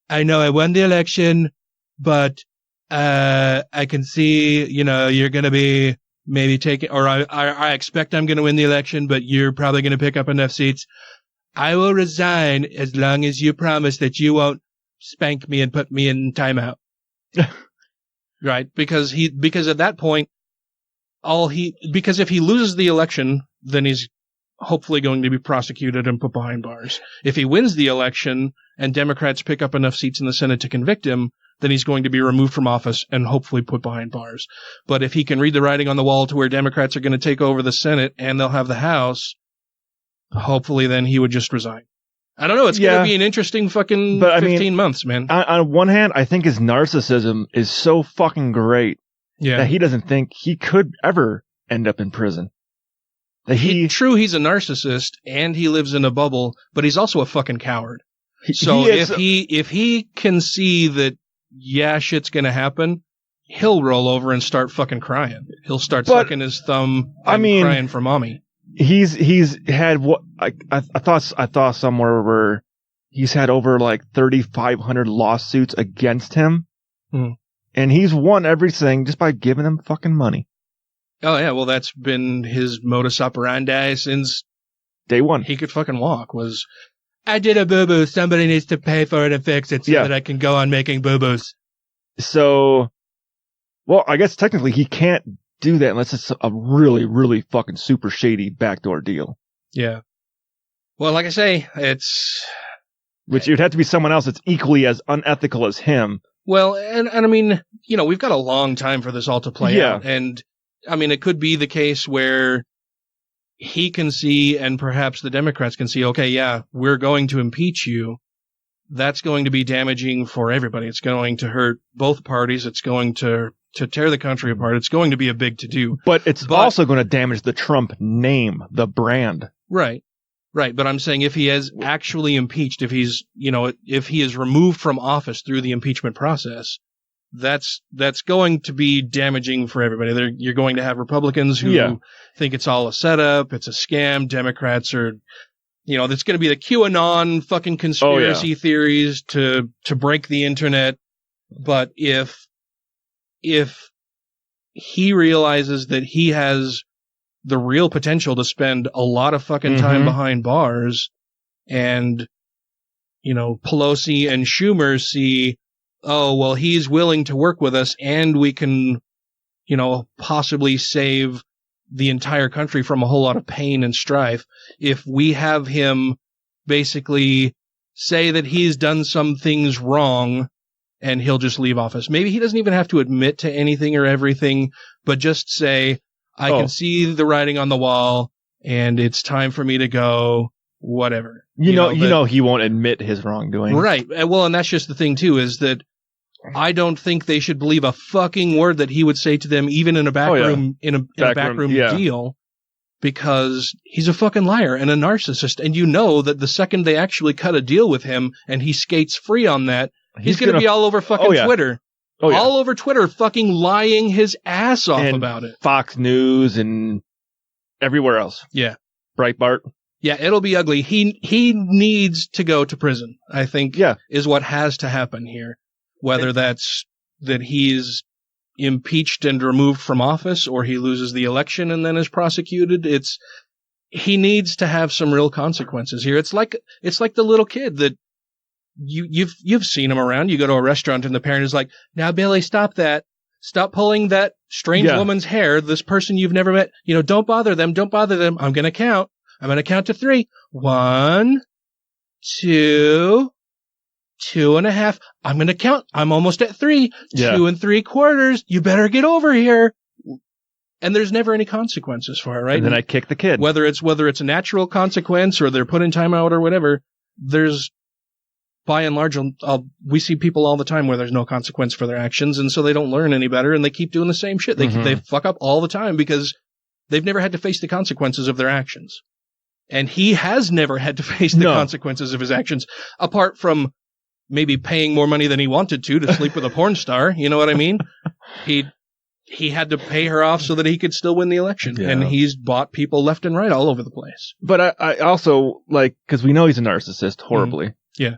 I know I won the election, but I can see, you're going to be maybe taking, or I expect I'm going to win the election, but you're probably going to pick up enough seats. I will resign as long as you promise that you won't spank me and put me in timeout. Right? Because at that point, because if he loses the election, then he's hopefully going to be prosecuted and put behind bars. If he wins the election and Democrats pick up enough seats in the Senate to convict him, then he's going to be removed from office and hopefully put behind bars. But if he can read the writing on the wall to where Democrats are going to take over the Senate and they'll have the House, hopefully then he would just resign. I don't know. It's going to be an interesting fucking 15 months, man. On one hand, I think his narcissism is so fucking great that he doesn't think he could ever end up in prison. True, he's a narcissist and he lives in a bubble, but he's also a fucking coward. If he can see that, shit's going to happen, he'll roll over and start fucking crying. He'll start sucking his thumb and crying for mommy. He's had what I thought somewhere where he's had over like 3,500 lawsuits against him, and he's won everything just by giving them fucking money. Oh yeah, well that's been his modus operandi since day one. He could fucking walk. Was I did a boo boo? Somebody needs to pay for it and fix it so that I can go on making boo boos. So, well, I guess technically he can't do that unless it's a really, really fucking super shady backdoor deal. Yeah. Well, like I say, which it'd have to be someone else that's equally as unethical as him. Well, and I mean, we've got a long time for this all to play out. And I mean, it could be the case where he can see, and perhaps the Democrats can see, okay, we're going to impeach you. That's going to be damaging for everybody. It's going to hurt both parties. It's going to tear the country apart. It's going to be a big to-do. But it's also going to damage the Trump name, the brand. Right. But I'm saying if he is actually impeached, if he's, if he is removed from office through the impeachment process, that's going to be damaging for everybody. You're going to have Republicans who think it's all a setup, it's a scam. Democrats are, that's going to be the QAnon fucking conspiracy theories to break the internet. But if he realizes that he has the real potential to spend a lot of fucking time behind bars, and, Pelosi and Schumer see, he's willing to work with us and we can, possibly save the entire country from a whole lot of pain and strife if we have him basically say that he's done some things wrong and he'll just leave office. Maybe he doesn't even have to admit to anything or everything, but just say, I can see the writing on the wall and it's time for me to go, whatever. You know he won't admit his wrongdoing. Right. Well, and that's just the thing too, is that I don't think they should believe a fucking word that he would say to them, even in a backroom deal, because he's a fucking liar and a narcissist. And you know that the second they actually cut a deal with him and he skates free on that, he's going to be all over fucking Twitter. Oh, yeah. All over Twitter, fucking lying his ass off about it. Fox News and everywhere else. Yeah. Breitbart. Yeah, it'll be ugly. He needs to go to prison, I think, is what has to happen here. Whether that's that he's impeached and removed from office or he loses the election and then is prosecuted, he needs to have some real consequences here. It's like the little kid that you've seen him around. You go to a restaurant and the parent is like, "Now, Billy, stop that. Stop pulling that strange woman's hair. This person you've never met. Don't bother them. Don't bother them. I'm going to count. I'm going to count to 3. 1, 2, 2.5. I'm going to count. I'm almost at 3. 2 3/4. You better get over here." And there's never any consequences for it, right? And then I kick the kid. Whether it's a natural consequence or they're put in timeout or whatever, there's, by and large, we see people all the time where there's no consequence for their actions, and so they don't learn any better, and they keep doing the same shit. They fuck up all the time because they've never had to face the consequences of their actions. And he has never had to face the consequences of his actions, apart from maybe paying more money than he wanted to sleep with a porn star. You know what I mean? He had to pay her off so that he could still win the election. Yeah. And he's bought people left and right all over the place. But I also, because we know he's a narcissist horribly. Yeah.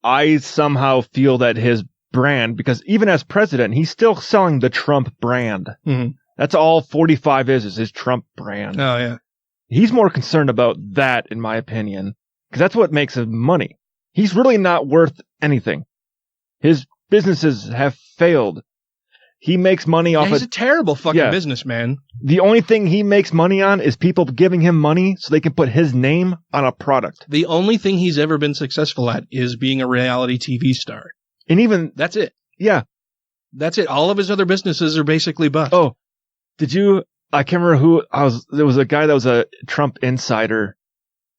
I somehow feel that his brand, because even as president, he's still selling the Trump brand. Mm-hmm. That's all 45 is his Trump brand. Oh, yeah. He's more concerned about that, in my opinion, because that's what makes him money. He's really not worth anything. His businesses have failed. He makes money off he's a terrible fucking businessman. The only thing he makes money on is people giving him money so they can put his name on a product. The only thing he's ever been successful at is being a reality TV star. And even... That's it. Yeah. That's it. All of his other businesses are basically bust. Oh, did you... I can't remember who there was a guy that was a Trump insider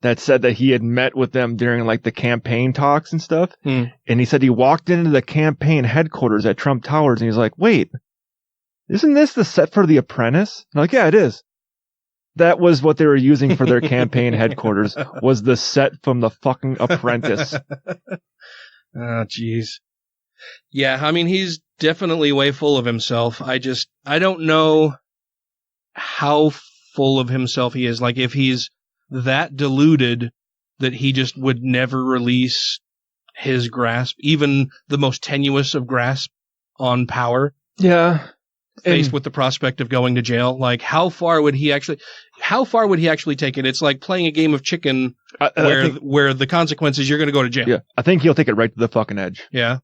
that said that he had met with them during the campaign talks and stuff. And he said he walked into the campaign headquarters at Trump Towers and he's like, "Wait, isn't this the set for The Apprentice?" And I'm like, "Yeah, it is." That was what they were using for their campaign headquarters, was the set from the fucking Apprentice. Oh, jeez. Yeah, I mean, he's definitely way full of himself. I don't know how full of himself he is. If he's that deluded that he just would never release his grasp, even the most tenuous of grasp on power. Yeah. Faced with the prospect of going to jail. How far would he actually take it? It's like playing a game of chicken where the consequence is you're going to go to jail. Yeah. I think he'll take it right to the fucking edge. Yeah.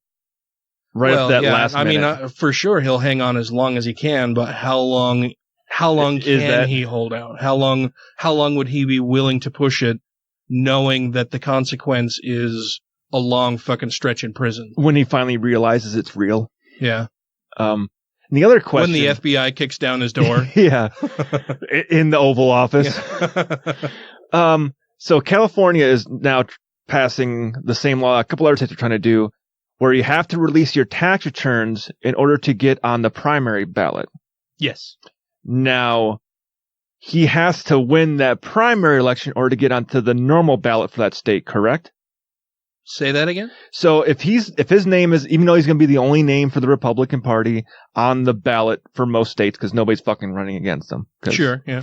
Right at that last minute. I mean, for sure he'll hang on as long as he can, but how long can he hold out? How long would he be willing to push it, knowing that the consequence is a long fucking stretch in prison? When he finally realizes it's real. Yeah. The other question... When the FBI kicks down his door. Yeah. In the Oval Office. Yeah. So California is now passing the same law a couple other states are trying to do, where you have to release your tax returns in order to get on the primary ballot. Yes. Now, he has to win that primary election in order to get onto the normal ballot for that state, correct? Say that again? So if his name is, even though he's going to be the only name for the Republican Party on the ballot for most states, because nobody's fucking running against them. Sure, yeah.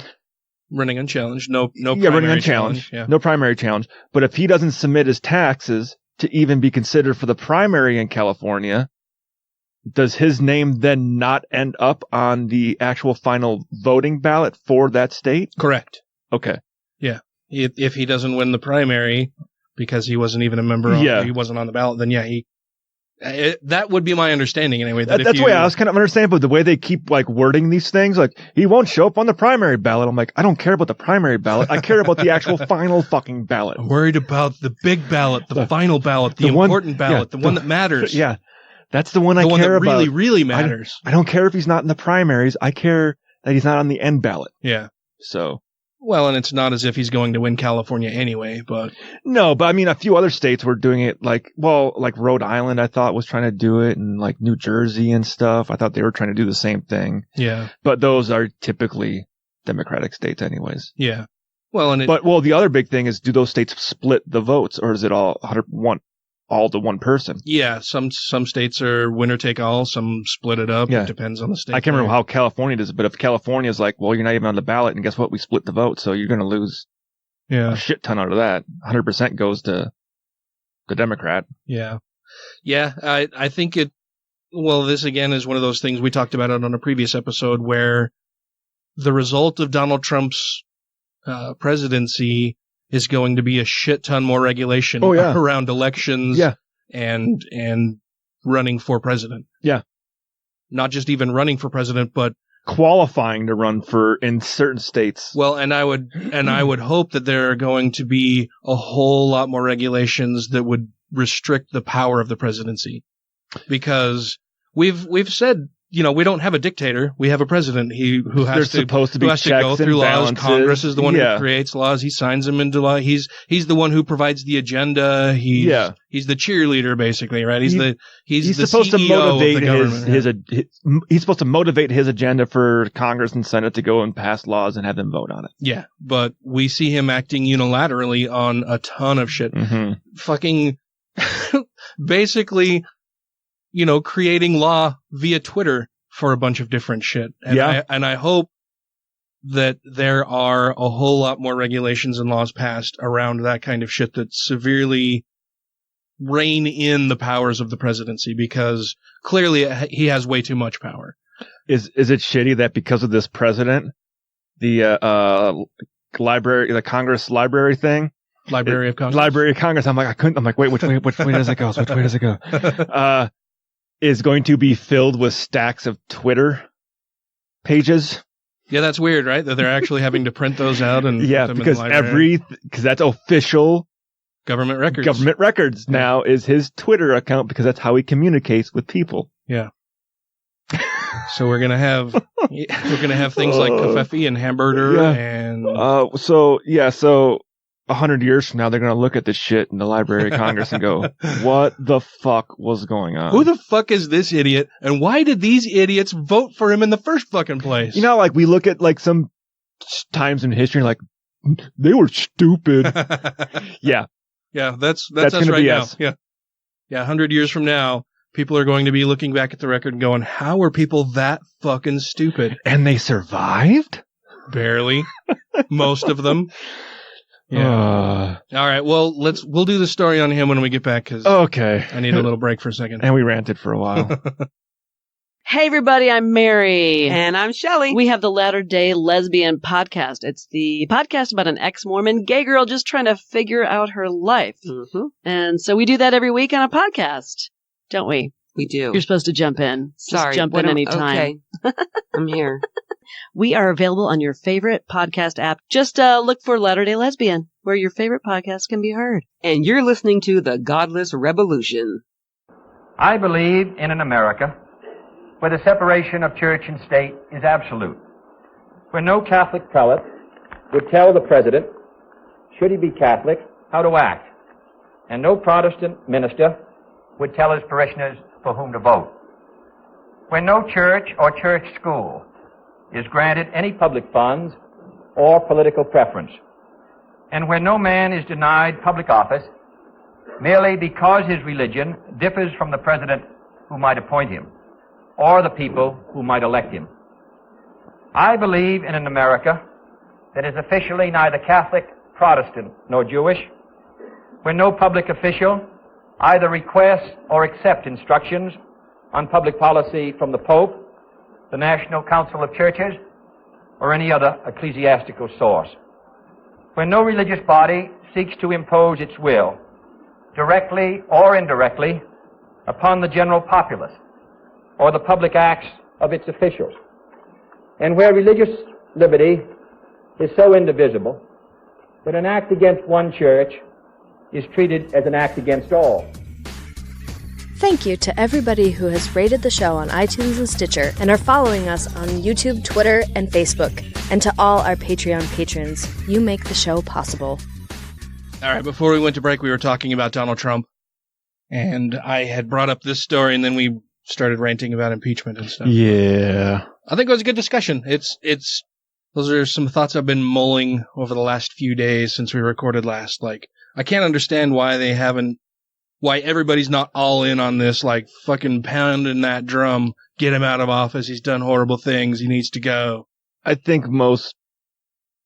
Running unchallenged, no primary running unchallenged, challenge. Yeah. No primary challenge. But if he doesn't submit his taxes to even be considered for the primary in California, does his name then not end up on the actual final voting ballot for that state? Correct. Okay. Yeah. If he doesn't win the primary because he wasn't even a member, he wasn't on the ballot, then yeah, That would be my understanding anyway. That's the way I was kind of understanding, but the way they keep like wording these things, like he won't show up on the primary ballot. I'm like, I don't care about the primary ballot. I care about the actual final fucking ballot. I'm worried about the big ballot, the final ballot, the important ballot, the one that matters. Yeah, that's the one I care about. The one that really, really matters. I don't care if he's not in the primaries. I care that he's not on the end ballot. Yeah. So. Well, and it's not as if he's going to win California anyway, but... No, but I mean, a few other states were doing it, like Rhode Island, I thought, was trying to do it, and like New Jersey and stuff. I thought they were trying to do the same thing. Yeah. But those are typically Democratic states anyways. Yeah. Well, the other big thing is, do those states split the votes, or is it all 101? All to one person. Yeah, some states are winner take all, some split it up. Yeah. It depends on the state. I can't remember how California does it, but if California is like, well, you're not even on the ballot, and guess what? We split the vote, so you're going to lose a shit ton out of that. 100% goes to the Democrat. Yeah. Yeah, I think this again is one of those things we talked about it on a previous episode where the result of Donald Trump's presidency is going to be a shit ton more regulation around elections and running for president. Yeah. Not just even running for president, but qualifying to run for in certain states. Well, and I would hope that there are going to be a whole lot more regulations that would restrict the power of the presidency. Because we've said, we don't have a dictator. We have a president who has to go through laws. Congress is the one who creates laws. He signs them into law. He's the one who provides the agenda. He's the cheerleader, basically, right? He's the supposed CEO to motivate of the government. he's supposed to motivate his agenda for Congress and Senate to go and pass laws and have them vote on it. Yeah, but we see him acting unilaterally on a ton of shit. Mm-hmm. Fucking basically, creating law via Twitter for a bunch of different shit. And I hope that there are a whole lot more regulations and laws passed around that kind of shit that severely rein in the powers of the presidency, because clearly he has way too much power. Is it shitty that because of this president, the Congress library thing, Library of Congress, I'm like, wait, which way does it go? Which way does it go? Is going to be filled with stacks of Twitter pages. Yeah, that's weird, right? That they're actually having to print those out and put them because in the library. because that's official government records. Government records now is his Twitter account, because that's how he communicates with people. Yeah. So we're gonna have things like Covfefe and Hamburger and so 100 years from now, they're going to look at this shit in the Library of Congress and go, what the fuck was going on? Who the fuck is this idiot? And why did these idiots vote for him in the first fucking place? Like we look at like some times in history, like they were stupid. Yeah. Yeah, that's us right now. Us. Yeah. Yeah, 100 years from now, people are going to be looking back at the record and going, how are people that fucking stupid? And they survived? Barely. Most of them. Yeah. All right. Well, we'll do the story on him when we get back, because I need a little break for a second. And we ranted for a while. Hey, everybody. I'm Mary. And I'm Shelley. We have the Latter-day Lesbian podcast. It's the podcast about an ex-Mormon gay girl just trying to figure out her life. Mm-hmm. And so we do that every week on a podcast, don't we? We do. You're supposed to jump in. Sorry. Just jump in anytime. Okay. I'm here. We are available on your favorite podcast app. Just look for Latter-day Lesbian, where your favorite podcast can be heard. And you're listening to the Godless Rebelution. I believe in an America where the separation of church and state is absolute, where no Catholic prelate would tell the president, should he be Catholic, how to act, and no Protestant minister would tell his parishioners for whom to vote, where no church or church school is granted any public funds or political preference, and where no man is denied public office merely because his religion differs from the president who might appoint him or the people who might elect him. I believe in an America that is officially neither Catholic, Protestant, nor Jewish, where no public official either requests or accepts instructions on public policy from the Pope, the National Council of Churches, or any other ecclesiastical source, where no religious body seeks to impose its will, directly or indirectly, upon the general populace or the public acts of its officials. And where religious liberty is so indivisible that an act against one church is treated as an act against all. Thank you to everybody who has rated the show on iTunes and Stitcher and are following us on YouTube, Twitter, and Facebook. And to all our Patreon patrons, you make the show possible. All right, before we went to break, we were talking about Donald Trump, and I had brought up this story, and then we started ranting about impeachment and stuff. Yeah. I think it was a good discussion. Those are some thoughts I've been mulling over the last few days since we recorded last. Like, I can't understand why everybody's not all in on this, like, fucking pounding that drum, get him out of office, he's done horrible things, he needs to go. I think most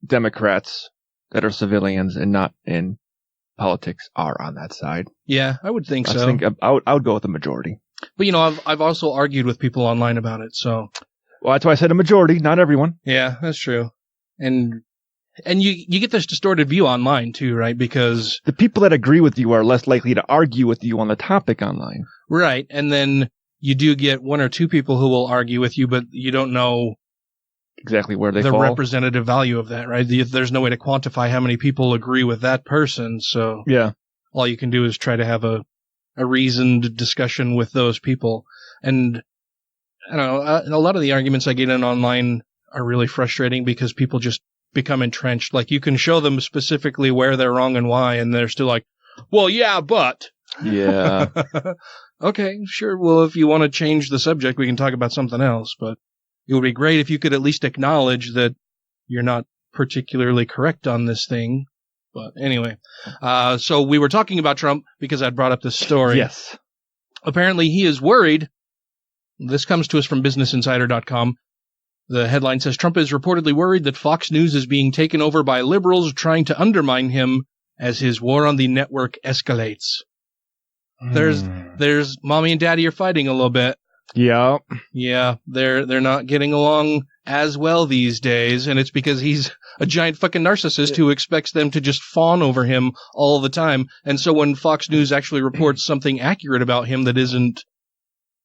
Democrats that are civilians and not in politics are on that side. Yeah, I would think so. I think I would go with the majority. But, you know, I've also argued with people online about it, so. Well, that's why I said a majority, not everyone. Yeah, that's true. And you get this distorted view online, too, right? Because the people that agree with you are less likely to argue with you on the topic online. Right. And then you do get one or two people who will argue with you, but you don't know exactly where they fall. The representative value of that, right? There's no way to quantify how many people agree with that person. So yeah, all you can do is try to have a reasoned discussion with those people. And I don't know, a lot of the arguments I get in online are really frustrating because people just become entrenched. Like, you can show them specifically where they're wrong and why, and they're still like, well, yeah, but. Yeah. Okay, sure. Well, if you want to change the subject, we can talk about something else, but it would be great if you could at least acknowledge that you're not particularly correct on this thing. But anyway, so we were talking about Trump because I'd brought up this story. Yes. Apparently he is worried. This comes to us from BusinessInsider.com. The headline says, Trump is reportedly worried that Fox News is being taken over by liberals trying to undermine him as his war on the network escalates. There's mommy and daddy are fighting a little bit. Yeah. Yeah, they're not getting along as well these days, and it's because he's a giant fucking narcissist who expects them to just fawn over him all the time. And so when Fox News actually reports something accurate about him that isn't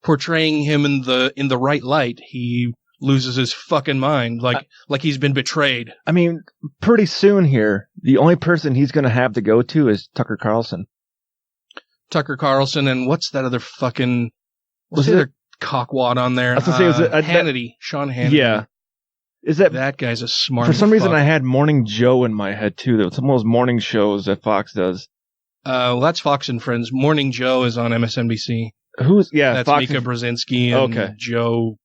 portraying him in the right light, he loses his fucking mind, like he's been betrayed. I mean, pretty soon here, the only person he's going to have to go to is Tucker Carlson. Tucker Carlson, and what's that other fucking... What's the other cockwad on there? I was going to say, Hannity. Sean Hannity. Yeah. Is that guy's a smart For some reason, fuck. I had Morning Joe in my head, too. There was some of those morning shows that Fox does. Well, that's Fox and Friends. Morning Joe is on MSNBC. That's Fox Mika Brzezinski and Joe...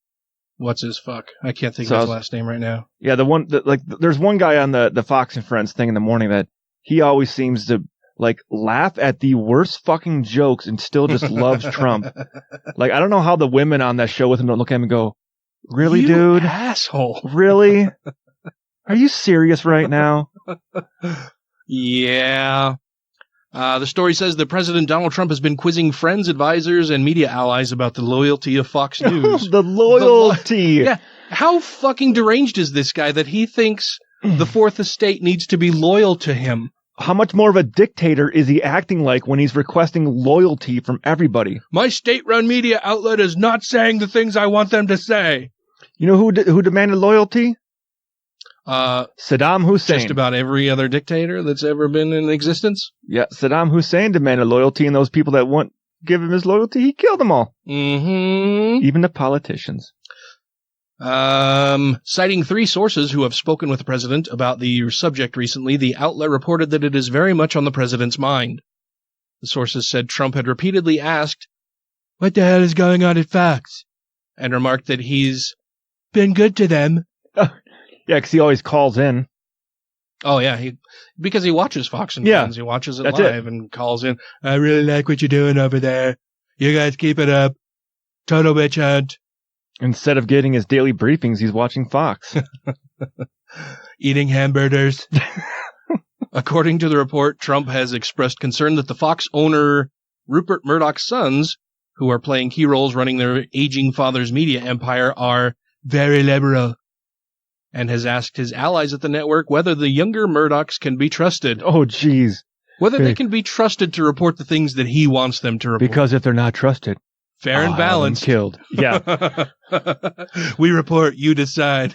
What's his fuck? I can't think of his last name right now. Yeah, there's one guy on the Fox and Friends thing in the morning that he always seems to laugh at the worst fucking jokes and still just loves Trump. Like, I don't know how the women on that show with him don't look at him and go, "Really, dude? Asshole. Really? Are you serious right now?" Yeah. The story says that President Donald Trump has been quizzing friends, advisors, and media allies about the loyalty of Fox News. The loyalty! Yeah. How fucking deranged is this guy that he thinks the Fourth Estate needs to be loyal to him? How much more of a dictator is he acting like when he's requesting loyalty from everybody? My state-run media outlet is not saying the things I want them to say. You know who demanded loyalty? Saddam Hussein. Just about every other dictator that's ever been in existence? Yeah, Saddam Hussein demanded loyalty, and those people that won't give him his loyalty, he killed them all. Mm-hmm. Even the politicians. Citing 3 sources who have spoken with the president about the subject recently, the outlet reported that it is very much on the president's mind. The sources said Trump had repeatedly asked, "What the hell is going on at Fox?" and remarked that he's been good to them. Yeah, because he always calls in. Oh, yeah, because he watches Fox and Friends. He watches it live and calls in. "I really like what you're doing over there. You guys keep it up. Total bitch hunt." Instead of getting his daily briefings, he's watching Fox. Eating hamburgers. According to the report, Trump has expressed concern that the Fox owner Rupert Murdoch's sons, who are playing key roles running their aging father's media empire, are very liberal, and has asked his allies at the network whether the younger Murdochs can be trusted. Oh, jeez. Whether they can be trusted to report the things that he wants them to report. Because if they're not trusted, fair and balanced. Killed. Yeah. We report, you decide.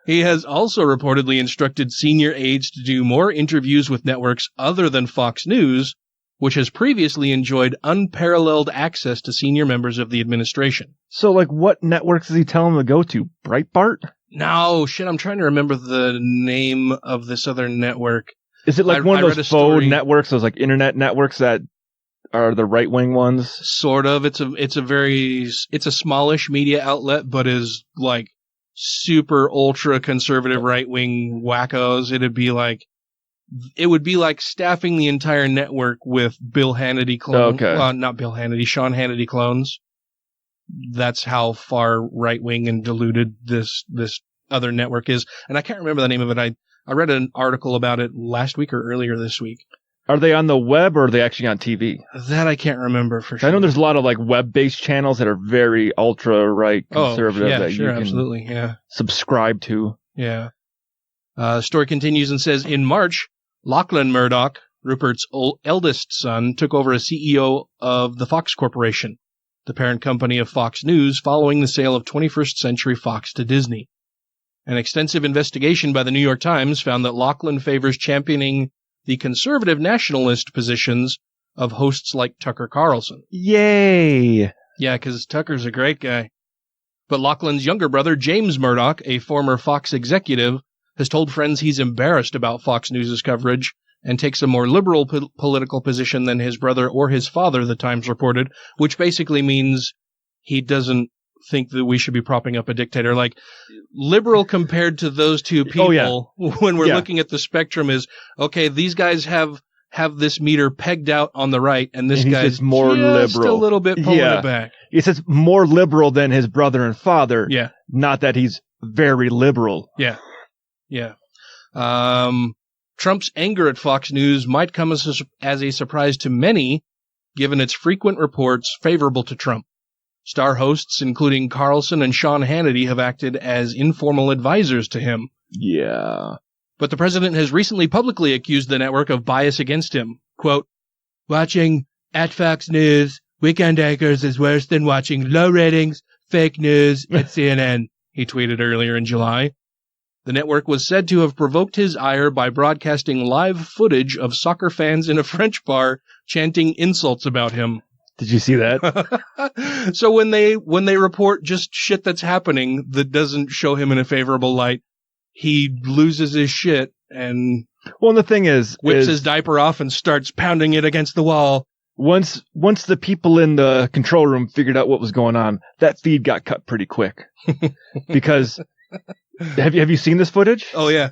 He has also reportedly instructed senior aides to do more interviews with networks other than Fox News, which has previously enjoyed unparalleled access to senior members of the administration. So, like, what networks does he tell them to go to? Breitbart? No, shit, I'm trying to remember the name of this other network. Is it like one of those faux networks, those like internet networks that are the right-wing ones? Sort of. It's a smallish media outlet, but is like super ultra conservative right-wing wackos. It would be like staffing the entire network with Bill Hannity clones. Okay. Not Bill Hannity, Sean Hannity clones. That's how far right-wing and diluted this other network is. And I can't remember the name of it. I read an article about it last week or earlier this week. Are they on the web or are they actually on TV? That I can't remember for sure. I know there's a lot of like web-based channels that are very ultra-right conservative that you can absolutely, subscribe to. Yeah. Story continues and says, in March, Lachlan Murdoch, Rupert's eldest son, took over as CEO of the Fox Corporation, the parent company of Fox News, following the sale of 21st Century Fox to Disney. An extensive investigation by the New York Times found that Lachlan favors championing the conservative nationalist positions of hosts like Tucker Carlson. Yay! Yeah, because Tucker's a great guy. But Lachlan's younger brother, James Murdoch, a former Fox executive, has told friends he's embarrassed about Fox News' coverage and takes a more liberal political position than his brother or his father, the Times reported, which basically means he doesn't think that we should be propping up a dictator. Like, liberal compared to those two people, when we're looking at the spectrum is, okay, these guys have this meter pegged out on the right, and this guy's more just liberal. a little bit pulling it back. He says more liberal than his brother and father. Yeah. Not that he's very liberal. Yeah. Yeah. Trump's anger at Fox News might come as a surprise to many, given its frequent reports favorable to Trump. Star hosts, including Carlson and Sean Hannity, have acted as informal advisors to him. Yeah. But the president has recently publicly accused the network of bias against him. Quote, watching at Fox News weekend anchors is worse than watching low ratings, fake news at CNN, he tweeted earlier in July. The network was said to have provoked his ire by broadcasting live footage of soccer fans in a French bar chanting insults about him. Did you see that? So when they report just shit that's happening that doesn't show him in a favorable light, he loses his shit and the thing is whips his diaper off and starts pounding it against the wall. Once the people in the control room figured out what was going on, that feed got cut pretty quick. Because have you seen this footage? Oh yeah.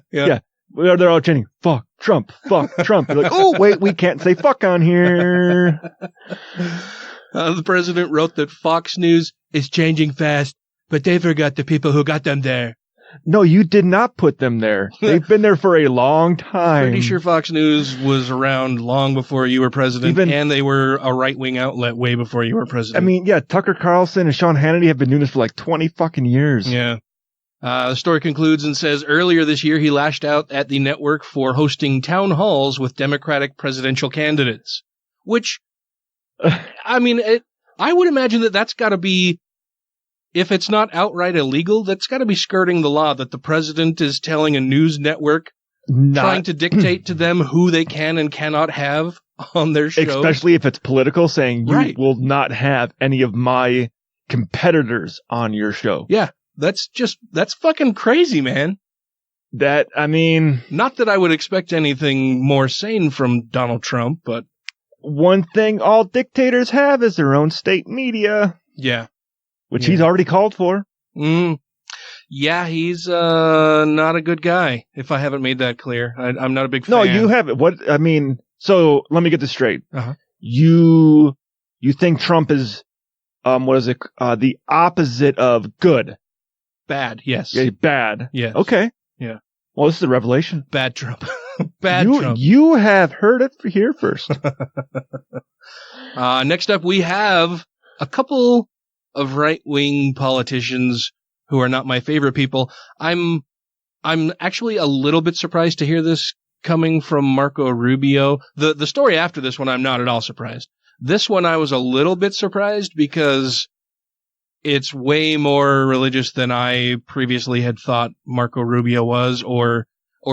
They're all chanting, fuck Trump, fuck Trump. They're like, oh, wait, we can't say fuck on here. The president wrote that Fox News is changing fast, but they forgot the people who got them there. No, you did not put them there. They've been there for a long time. Pretty sure Fox News was around long before you were president, and they were a right-wing outlet way before you were president. I mean, yeah, Tucker Carlson and Sean Hannity have been doing this for like 20 fucking years. Yeah. The story concludes and says, earlier this year, he lashed out at the network for hosting town halls with Democratic presidential candidates. Which, I mean, I would imagine that that's got to be, if it's not outright illegal, that's got to be skirting the law that the president is telling a news network, trying to dictate to them who they can and cannot have on their show. Especially if it's political, saying you will not have any of my competitors on your show. Yeah. That's fucking crazy, man. Not that I would expect anything more sane from Donald Trump, but one thing all dictators have is their own state media. Yeah. Which he's already called for. Yeah, he's not a good guy, if I haven't made that clear. I'm not a big fan. No, you haven't. So let me get this straight. Uh-huh. You think Trump is, the opposite of good? Bad, yes. Yeah, bad. Yes. Okay. Yeah. Well, this is a revelation. Bad Trump. Trump. You have heard it here first. Next up, we have a couple of right-wing politicians who are not my favorite people. I'm actually a little bit surprised to hear this coming from Marco Rubio. The story after this one, I'm not at all surprised. This one, I was a little bit surprised because it's way more religious than I previously had thought Marco Rubio was, or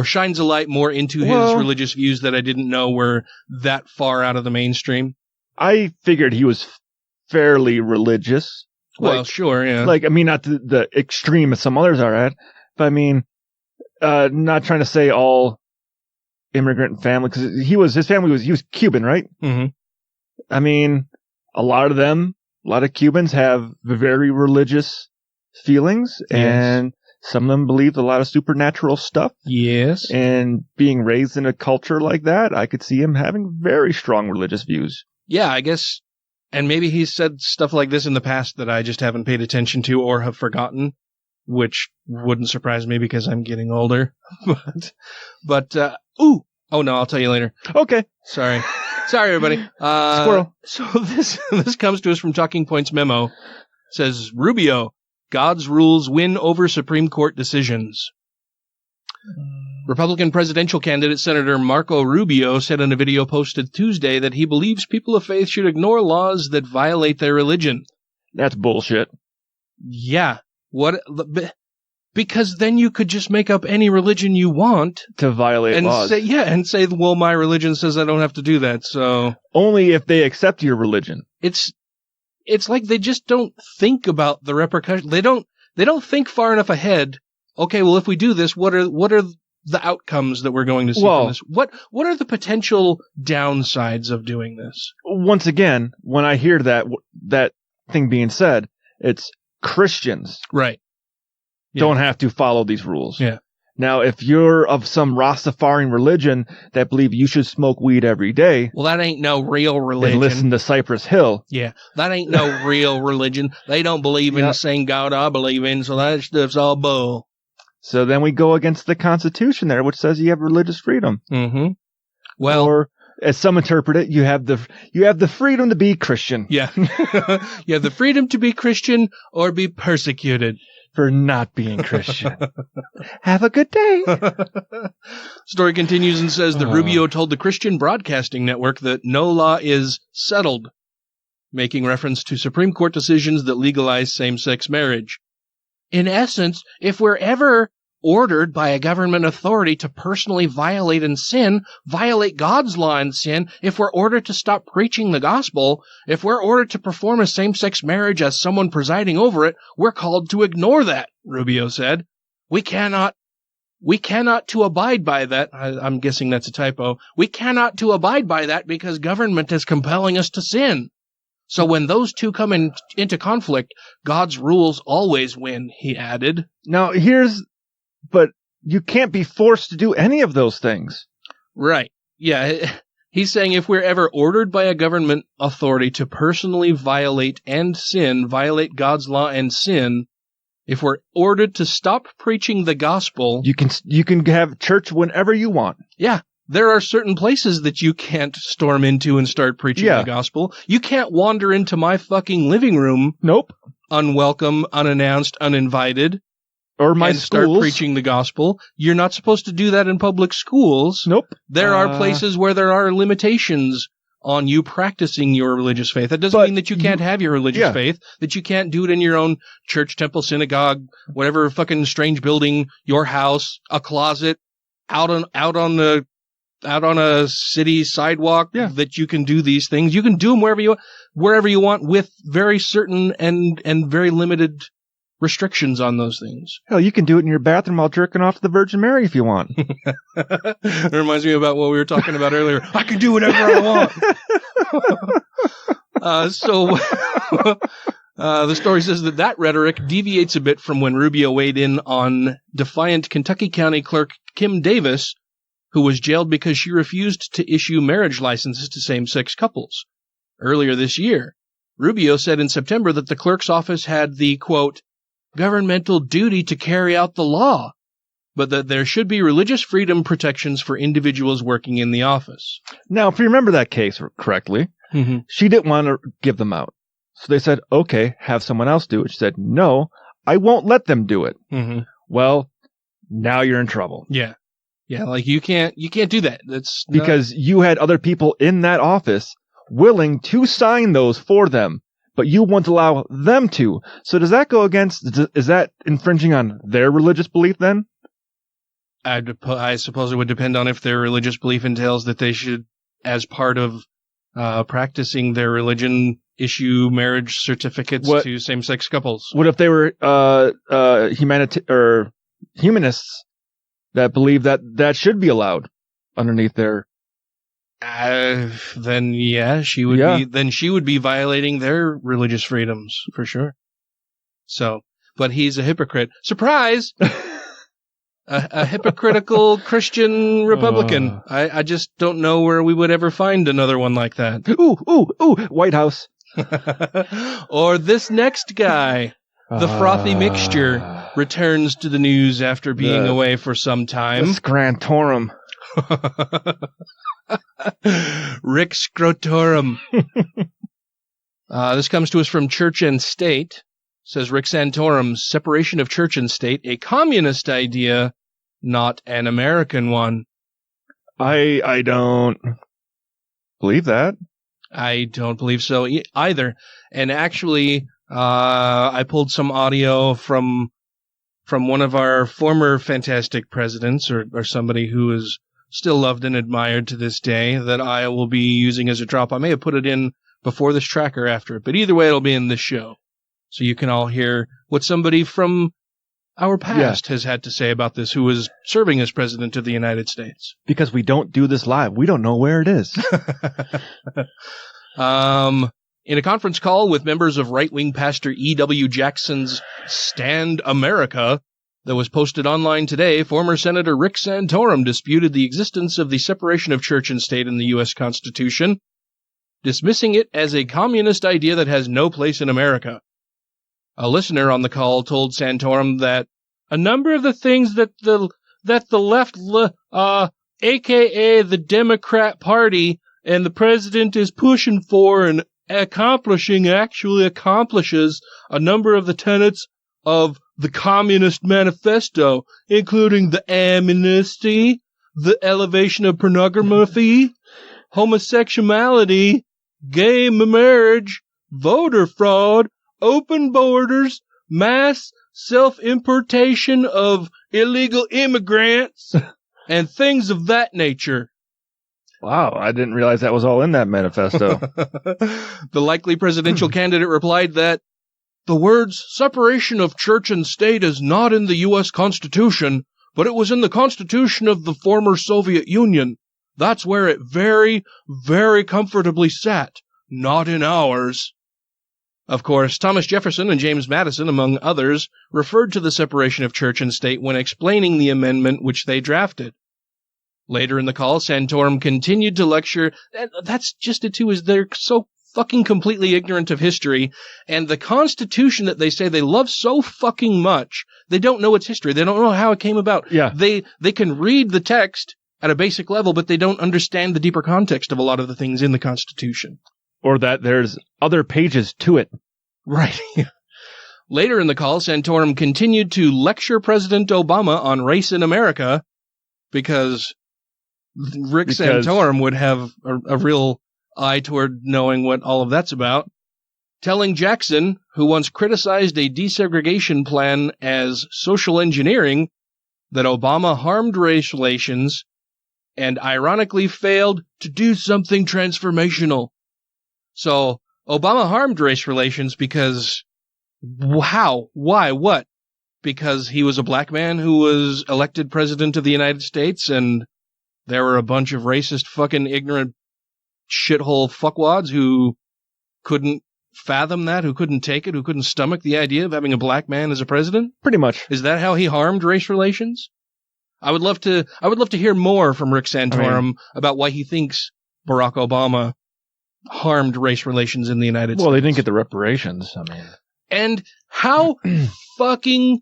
shines a light more into his religious views that I didn't know were that far out of the mainstream. I figured he was fairly religious. Well, sure, yeah. Like, I mean, not to the extreme as some others are at, but I mean, not trying to say all immigrant family, because his family was Cuban, right? Mm-hmm. I mean, a lot of Cubans have very religious feelings, and some of them believe a lot of supernatural stuff. Yes. And being raised in a culture like that, I could see him having very strong religious views. Yeah, I guess. And maybe he's said stuff like this in the past that I just haven't paid attention to or have forgotten, which wouldn't surprise me because I'm getting older. but oh no, I'll tell you later. Okay. Sorry, everybody. Squirrel. So this comes to us from Talking Points Memo. It says, Rubio, God's rules win over Supreme Court decisions. Republican presidential candidate Senator Marco Rubio said in a video posted Tuesday that he believes people of faith should ignore laws that violate their religion. That's bullshit. Yeah. What? Because then you could just make up any religion you want to violate laws. And say, well, my religion says I don't have to do that. So only if they accept your religion. It's like they just don't think about the repercussions. They don't think far enough ahead. Okay, well, if we do this, what are the outcomes that we're going to see from this? What are the potential downsides of doing this? Once again, when I hear that thing being said, it's Christians. Right. Don't have to follow these rules. Yeah. Now, if you're of some Rastafarian religion that believe you should smoke weed every day, well, that ain't no real religion. And listen to Cypress Hill. Yeah, that ain't no real religion. They don't believe in the same God I believe in, so that stuff's all bull. So then we go against the Constitution there, which says you have religious freedom. Mm-hmm. Well, or as some interpret it, you have the freedom to be Christian. Yeah, you have the freedom to be Christian or be persecuted for not being Christian. Have a good day. Story continues and says that Rubio told the Christian Broadcasting Network that no law is settled, making reference to Supreme Court decisions that legalize same-sex marriage. In essence, if we're ever ordered by a government authority to personally violate God's law and sin, if we're ordered to stop preaching the gospel, if we're ordered to perform a same-sex marriage as someone presiding over it, we're called to ignore that, Rubio said. We cannot to abide by that. I'm guessing that's a typo. We cannot to abide by that because government is compelling us to sin. So when those two come into conflict, God's rules always win, he added. Now, but you can't be forced to do any of those things. Right. Yeah. He's saying if we're ever ordered by a government authority to personally violate God's law and sin, if we're ordered to stop preaching the gospel, you can have church whenever you want. Yeah. There are certain places that you can't storm into and start preaching the gospel. You can't wander into my fucking living room. Nope. Unwelcome, unannounced, uninvited. Or my schools. Start preaching the gospel. You're not supposed to do that in public schools. Nope. There are places where there are limitations on you practicing your religious faith. That doesn't mean that you can't have your religious faith, that you can't do it in your own church, temple, synagogue, whatever fucking strange building, your house, a closet, out on a city sidewalk, that you can do these things. You can do them wherever you want with very certain and very limited restrictions on those things. Hell, you can do it in your bathroom while jerking off to the Virgin Mary if you want. It reminds me about what we were talking about earlier. I can do whatever I want. The story says that rhetoric deviates a bit from when Rubio weighed in on defiant Kentucky County Clerk Kim Davis, who was jailed because she refused to issue marriage licenses to same-sex couples. Earlier this year, Rubio said in September that the clerk's office had the, quote, governmental duty to carry out the law, but that there should be religious freedom protections for individuals working in the office. Now, if you remember that case correctly, she didn't want to give them out. So they said, okay, have someone else do it. She said, no, I won't let them do it. Well, now you're in trouble. Yeah. Yeah, like you can't do that. That's because you had other people in that office willing to sign those for them, but you won't allow them to. So does that go against, is that infringing on their religious belief then? I suppose it would depend on if their religious belief entails that they should, as part of practicing their religion, issue marriage certificates to same-sex couples. What if they were humanists that believe that should be allowed underneath their? Then yeah, she would be violating their religious freedoms for sure. So, but he's a hypocrite. Surprise! a hypocritical Christian Republican. I just don't know where we would ever find another one like that. Ooh, White House. Or this next guy. The frothy mixture returns to the news after being away for some time. The Santorum. Rick Scrotorum. This comes to us from Church and State. Says Rick Santorum, separation of church and state, a communist idea, not an American one. I don't believe that. I don't believe so either. And actually, I pulled some audio from one of our former fantastic presidents, or somebody who is still loved and admired to this day, that I will be using as a drop. I may have put it in before this track or after it, but either way, it'll be in this show. So you can all hear what somebody from our past has had to say about this, who was serving as president of the United States. Because we don't do this live. We don't know where it is. In a conference call with members of right-wing pastor E.W. Jackson's Stand America that was posted online today, former Senator Rick Santorum disputed the existence of the separation of church and state in the U.S. Constitution, dismissing it as a communist idea that has no place in America. A listener on the call told Santorum that a number of the things that the left, aka the Democrat Party, and the president is pushing for and actually accomplishes a number of the tenets of the Communist Manifesto, including the amnesty, the elevation of pornography, homosexuality, gay marriage, voter fraud, open borders, mass self-importation of illegal immigrants, and things of that nature. Wow, I didn't realize that was all in that manifesto. The likely presidential candidate replied that the words separation of church and state is not in the U.S. Constitution, but it was in the Constitution of the former Soviet Union. That's where it very, very comfortably sat, not in ours. Of course, Thomas Jefferson and James Madison, among others, referred to the separation of church and state when explaining the amendment which they drafted. Later in the call, Santorum continued to lecture. That's just it, too, is they're so fucking completely ignorant of history, and the Constitution that they say they love so fucking much, they don't know its history. They don't know how it came about. Yeah. They can read the text at a basic level, but they don't understand the deeper context of a lot of the things in the Constitution. Or that there's other pages to it. Right. Later in the call, Santorum continued to lecture President Obama on race in America because Santorum would have a real eye toward knowing what all of that's about, telling Jackson, who once criticized a desegregation plan as social engineering, that Obama harmed race relations and ironically failed to do something transformational. So, Obama harmed race relations because, how? Why? What? Because he was a black man who was elected president of the United States, and there were a bunch of racist, fucking ignorant shithole fuckwads who couldn't fathom that, who couldn't take it, who couldn't stomach the idea of having a black man as a president? Pretty much. Is that how he harmed race relations? I would love to hear more from Rick Santorum about why he thinks Barack Obama harmed race relations in the United States. Well, they didn't get the reparations. I mean, and how fucking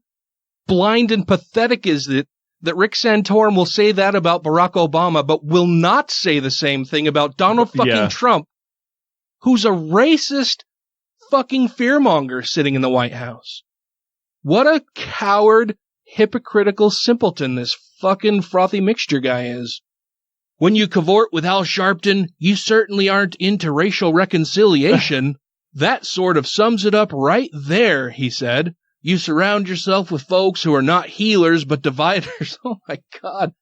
blind and pathetic is it that Rick Santorum will say that about Barack Obama, but will not say the same thing about Donald fucking Trump, who's a racist fucking fearmonger sitting in the White House. What a coward, hypocritical simpleton this fucking frothy mixture guy is. When you cavort with Al Sharpton, you certainly aren't into racial reconciliation. That sort of sums it up right there, he said. You surround yourself with folks who are not healers but dividers. Oh my God.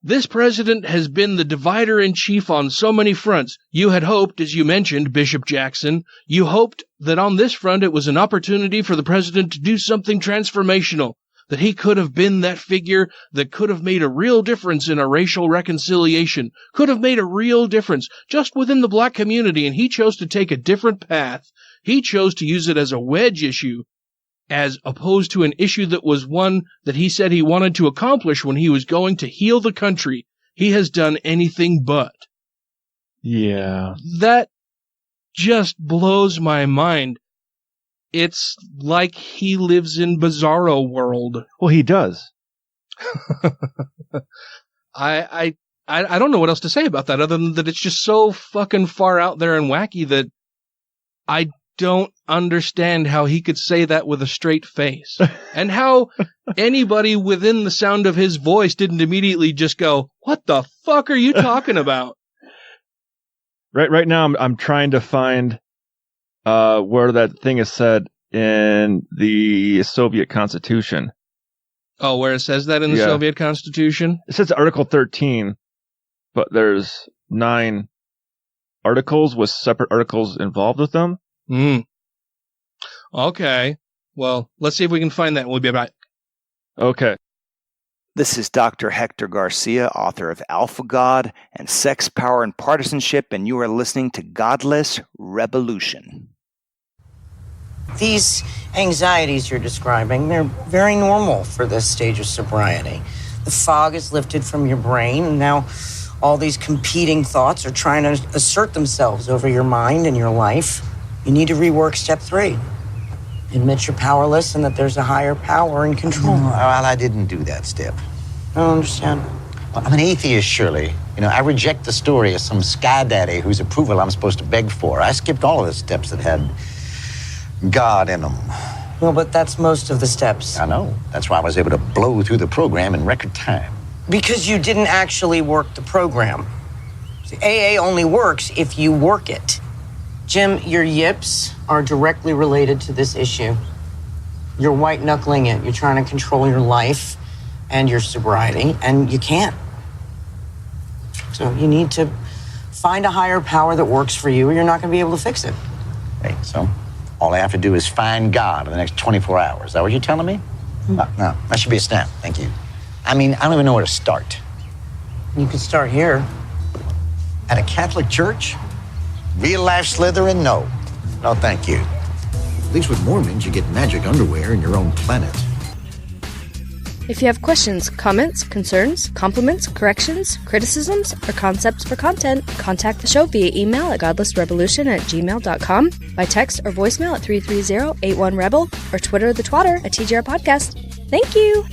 This president has been the divider-in-chief on so many fronts. You had hoped, as you mentioned, Bishop Jackson, you hoped that on this front it was an opportunity for the president to do something transformational, that he could have been that figure that could have made a real difference in a racial reconciliation, could have made a real difference just within the black community, and he chose to take a different path. He chose to use it as a wedge issue, as opposed to an issue that was one that he said he wanted to accomplish when he was going to heal the country. He has done anything but. Yeah. That just blows my mind. It's like he lives in Bizarro World. Well, he does. I don't know what else to say about that other than that it's just so fucking far out there and wacky that I don't understand how he could say that with a straight face. And how anybody within the sound of his voice didn't immediately just go, what the fuck are you talking about? Right now I'm trying to find where that thing is said in the Soviet Constitution. Oh, where it says that in the Soviet Constitution? It says Article 13, but there's 9 articles with separate articles involved with them. Okay. Well, let's see if we can find that. We'll be back. Okay. This is Dr. Hector Garcia, author of Alpha God and Sex, Power, and Partisanship, and you are listening to Godless Rebelution. These anxieties you're describing, they're very normal for this stage of sobriety. The fog is lifted from your brain, and now all these competing thoughts are trying to assert themselves over your mind and your life. You need to rework step 3. Admit you're powerless and that there's a higher power in control. Well, I didn't do that step. I don't understand. Well, I'm an atheist, Shirley. I reject the story of some sky daddy whose approval I'm supposed to beg for. I skipped all of the steps that had God in them. Well, but that's most of the steps. I know. That's why I was able to blow through the program in record time. Because you didn't actually work the program. See, AA only works if you work it. Jim, your yips are directly related to this issue. You're white-knuckling it. You're trying to control your life and your sobriety, and you can't. So you need to find a higher power that works for you, or you're not going to be able to fix it. Hey, so all I have to do is find God in the next 24 hours. Is that what you're telling me? No, that should be a stamp. Thank you. I don't even know where to start. You could start here. At a Catholic church? Real life Slytherin? No. No, thank you. At least with Mormons, you get magic underwear in your own planet. If you have questions, comments, concerns, compliments, corrections, criticisms, or concepts for content, contact the show via email at godlessrebelution@gmail.com, by text or voicemail at 330-81-REBEL, or Twitter the twatter at TGR Podcast. Thank you!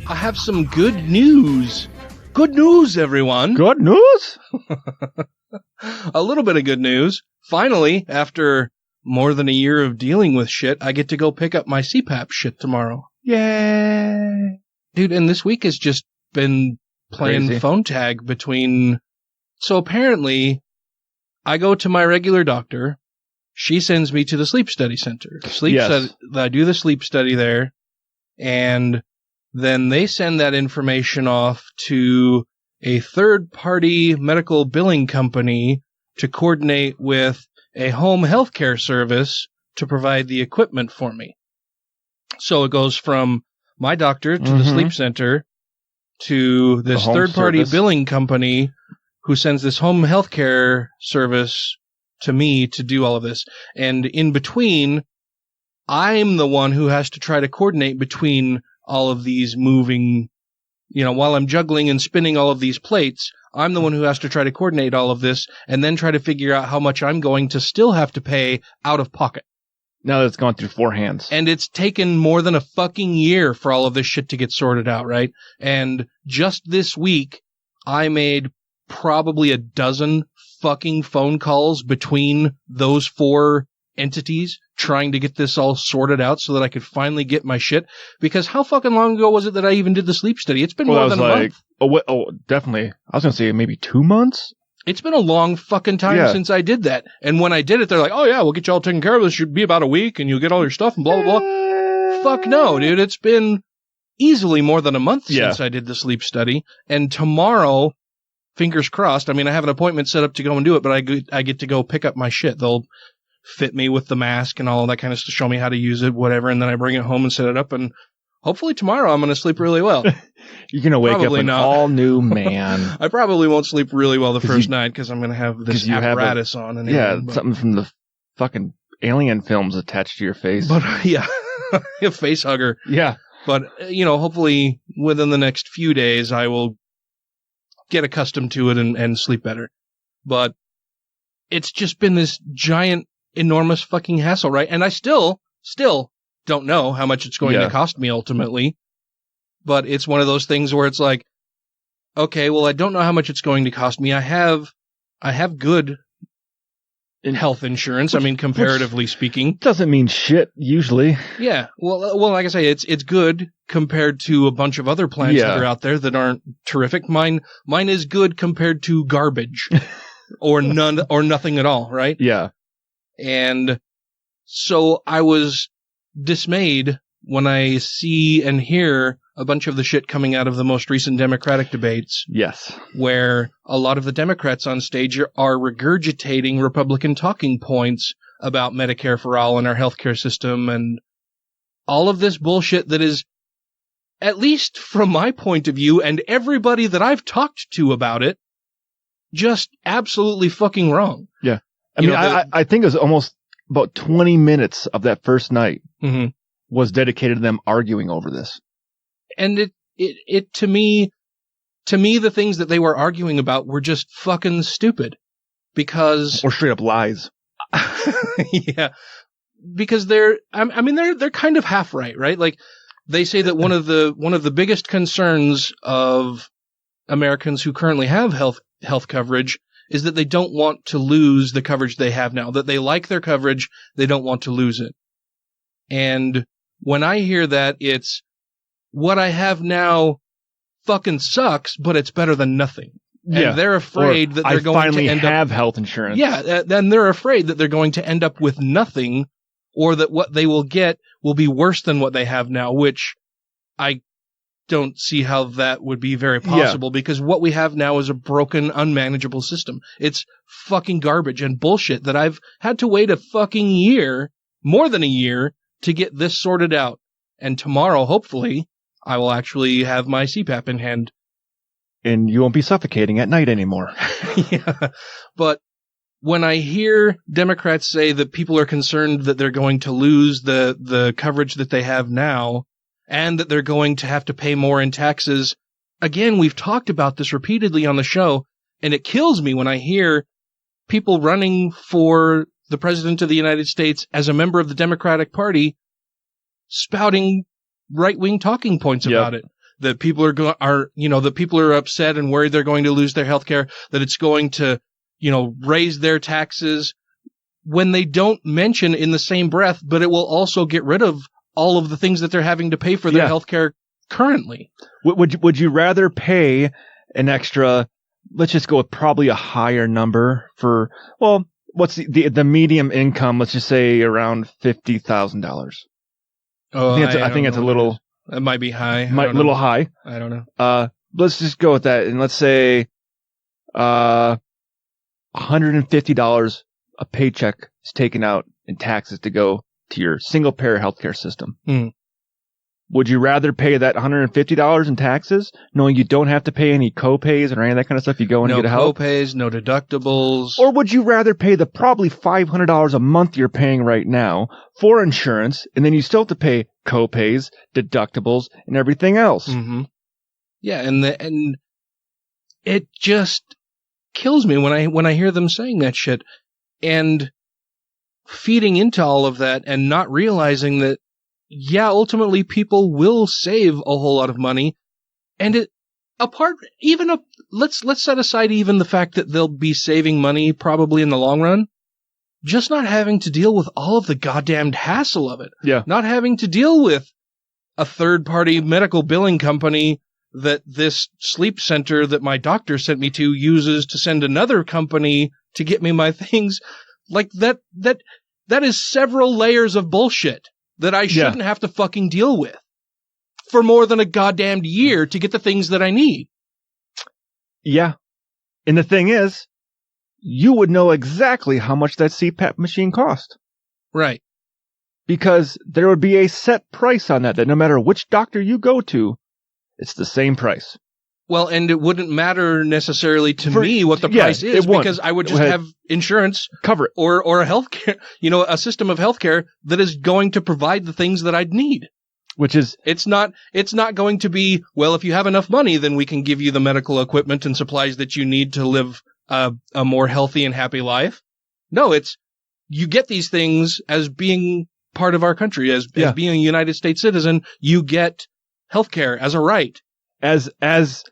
I have some good news. Good news, everyone. Good news? A little bit of good news. Finally, after more than a year of dealing with shit, I get to go pick up my CPAP shit tomorrow. Yay! Dude, and this week has just been playing Crazy. phone tag between... So apparently, I go to my regular doctor. She sends me to the sleep study center. I do the sleep study there, and then they send that information off to a third-party medical billing company to coordinate with a home healthcare service to provide the equipment for me. So it goes from my doctor to the sleep center to this third-party billing company who sends this home healthcare service to me to do all of this. And in between, I'm the one who has to try to coordinate between all of these moving, while I'm juggling and spinning all of these plates, I'm the one who has to try to coordinate all of this and then try to figure out how much I'm going to still have to pay out of pocket. Now that it's gone through 4 hands. And it's taken more than a fucking year for all of this shit to get sorted out, right? And just this week, I made probably a dozen fucking phone calls between those 4 entities trying to get this all sorted out so that I could finally get my shit. Because how fucking long ago was it that I even did the sleep study? It's been more than a month. Oh, definitely. I was going to say maybe 2 months. It's been a long fucking time since I did that. And when I did it, they're like, oh yeah, we'll get you all taken care of. This should be about a week and you'll get all your stuff and blah, blah, blah. Fuck no, dude. It's been easily more than a month since I did the sleep study. And tomorrow, fingers crossed, I mean, I have an appointment set up to go and do it, but I get to go pick up my shit. They'll fit me with the mask and all that kind of stuff, show me how to use it, whatever. And then I bring it home and set it up. And hopefully tomorrow I'm going to sleep really well. You're going to wake up an all-new man. I probably won't sleep really well the first night because I'm going to have this apparatus on. And something from the fucking alien films attached to your face. But a face hugger. Yeah. But, hopefully within the next few days I will get accustomed to it and sleep better. But it's just been this giant, enormous fucking hassle, right? And I still don't know how much it's going to cost me ultimately. But it's one of those things where it's like, okay, well, I don't know how much it's going to cost me. I have good health insurance. I mean, comparatively speaking, doesn't mean shit usually. Yeah. Well, like I say, it's good compared to a bunch of other plans that are out there that aren't terrific. Mine is good compared to garbage or none or nothing at all. Right. Yeah. And so I was dismayed when I see and hear a bunch of the shit coming out of the most recent Democratic debates. Yes. Where a lot of the Democrats on stage are regurgitating Republican talking points about Medicare for all and our healthcare system and all of this bullshit that is, at least from my point of view and everybody that I've talked to about it, just absolutely fucking wrong. Yeah. I think it was almost about 20 minutes of that first night was dedicated to them arguing over this. And it to me, the things that they were arguing about were just fucking stupid because, or straight up lies. Yeah. Because they're kind of half right? Like they say that one of the biggest concerns of Americans who currently have health coverage is that they don't want to lose the coverage they have now, that they like their coverage. They don't want to lose it. And when I hear that, it's what I have now fucking sucks, but it's better than nothing. Yeah. And they're afraid that they're going to end up have health insurance. Yeah. Then they're afraid that they're going to end up with nothing or that what they will get will be worse than what they have now, which I don't see how that would be very possible because what we have now is a broken, unmanageable system. It's fucking garbage and bullshit that I've had to wait a fucking year, more than a year, to get this sorted out. And tomorrow, hopefully, I will actually have my CPAP in hand. And you won't be suffocating at night anymore. Yeah. But when I hear Democrats say that people are concerned that they're going to lose the coverage that they have now and that they're going to have to pay more in taxes, again, we've talked about this repeatedly on the show, and it kills me when I hear people running for the president of the United States as a member of the Democratic Party spouting right-wing talking points about it. That people that people are upset and worried they're going to lose their health care, that it's going to, raise their taxes, when they don't mention in the same breath, but it will also get rid of all of the things that they're having to pay for their health care currently. Would you rather pay an extra, let's just go with probably a higher number for, well, what's the medium income, let's just say around $50,000. Oh, I think it's a little. It might be high. A little high. I don't know. Let's just go with that, and let's say, $150 a paycheck is taken out in taxes to go to your single payer healthcare system. Would you rather pay that $150 in taxes, knowing you don't have to pay any co-pays or any of that kind of stuff? You go in and get help. No co-pays, no deductibles. Or would you rather pay the probably $500 a month you're paying right now for insurance, and then you still have to pay co-pays, deductibles, and everything else? Mm-hmm. Yeah, and it just kills me when I hear them saying that shit, and feeding into all of that and not realizing that, yeah, ultimately people will save a whole lot of money, and let's set aside even the fact that they'll be saving money probably in the long run. just not having to deal with all of the goddamned hassle of it. Yeah. Not having to deal with a third-party medical billing company that this sleep center that my doctor sent me to uses to send another company to get me my things. Like that is several layers of bullshit that I shouldn't have to fucking deal with for more than a goddamned year to get the things that I need. Yeah. And the thing is, you would know exactly how much that CPAP machine cost. Right. Because there would be a set price on that no matter which doctor you go to, it's the same price. Well, and it wouldn't matter necessarily to me what the price is, because I would just have insurance cover it, or a healthcare, a system of healthcare that is going to provide the things that I'd need. Which is, it's not going to be, well, if you have enough money, then we can give you the medical equipment and supplies that you need to live a more healthy and happy life. No, it's, you get these things as being part of our country, as being a United States citizen. You get healthcare as a right. As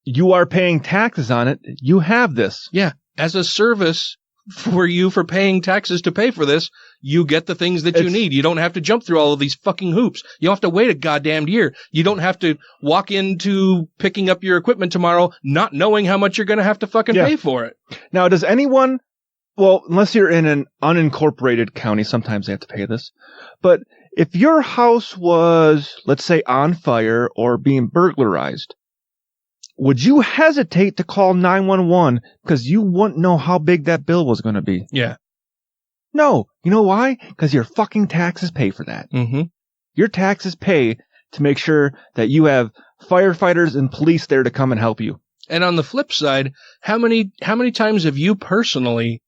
you are paying taxes on it, you have this. Yeah. As a service for you for paying taxes to pay for this, you get the things that you need. You don't have to jump through all of these fucking hoops. You don't have to wait a goddamn year. You don't have to walk into picking up your equipment tomorrow not knowing how much you're going to have to fucking pay for it. Now, does anyone, well, unless you're in an unincorporated county, sometimes they have to pay this, but if your house was, let's say, on fire or being burglarized, would you hesitate to call 911 because you wouldn't know how big that bill was going to be? Yeah. No. You know why? Because your fucking taxes pay for that. Mm-hmm. Your taxes pay to make sure that you have firefighters and police there to come and help you. And on the flip side, how many times have you personally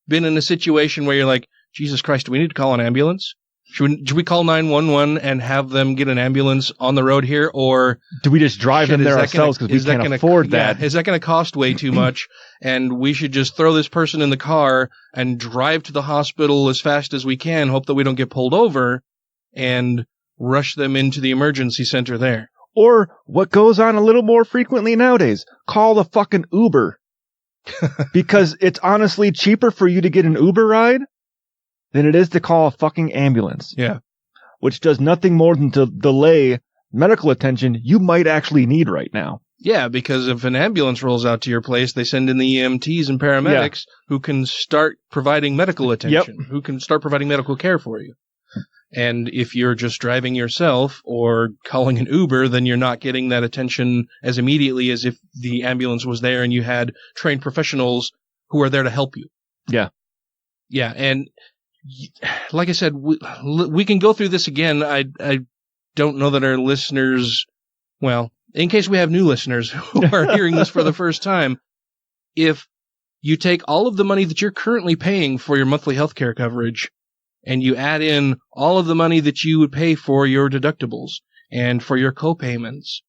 been in a situation where you're like, Jesus Christ, do we need to call an ambulance? Should we call 911 and have them get an ambulance on the road here, or do we just drive them there ourselves because we can't afford that? Is that going to cost way too much? And we should just throw this person in the car and drive to the hospital as fast as we can, hope that we don't get pulled over, and rush them into the emergency center there. Or what goes on a little more frequently nowadays, call the fucking Uber. Because it's honestly cheaper for you to get an Uber ride than it is to call a fucking ambulance. Yeah. Which does nothing more than to delay medical attention you might actually need right now. Yeah, because if an ambulance rolls out to your place, they send in the EMTs and paramedics who can start providing medical attention, who can start providing medical care for you. And if you're just driving yourself or calling an Uber, then you're not getting that attention as immediately as if the ambulance was there and you had trained professionals who are there to help you. Yeah. Yeah, and like I said, we can go through this again. I don't know that our listeners, well, in case we have new listeners who are hearing this for the first time, if you take all of the money that you're currently paying for your monthly healthcare coverage and you add in all of the money that you would pay for your deductibles and for your co-payments,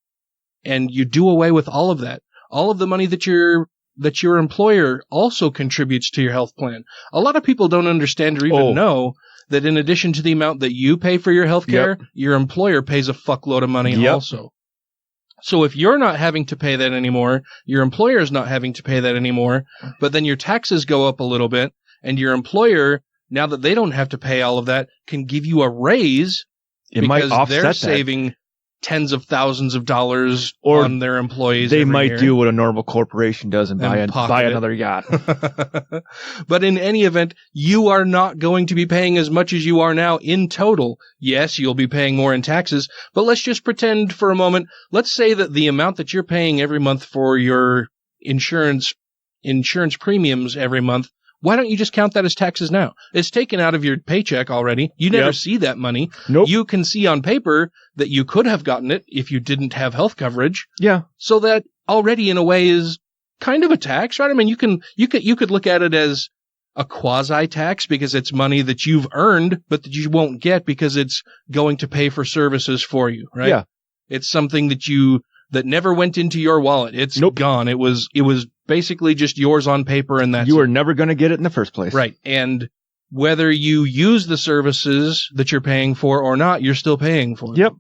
and you do away with all of that, all of the money that your employer also contributes to your health plan. A lot of people don't understand or even know that in addition to the amount that you pay for your health care, your employer pays a fuckload of money also. So if you're not having to pay that anymore, your employer is not having to pay that anymore, but then your taxes go up a little bit, and your employer, now that they don't have to pay all of that, can give you a raise because they're saving tens of thousands of dollars on their employees. They every might year. do what a normal corporation does and buy another yacht. But in any event, you are not going to be paying as much as you are now in total. Yes, you'll be paying more in taxes, but let's just pretend for a moment. Let's say that the amount that you're paying every month for your insurance premiums every month, why don't you just count that as taxes now? It's taken out of your paycheck already. You never see that money. Nope. You can see on paper that you could have gotten it if you didn't have health coverage. Yeah. So that already in a way is kind of a tax, right? I mean, you could look at it as a quasi-tax because it's money that you've earned, but that you won't get because it's going to pay for services for you, right? Yeah. It's something that never went into your wallet. It's gone. It was basically just yours on paper, and that's you were never going to get it in the first place. Right. And whether you use the services that you're paying for or not, you're still paying for them. Yep.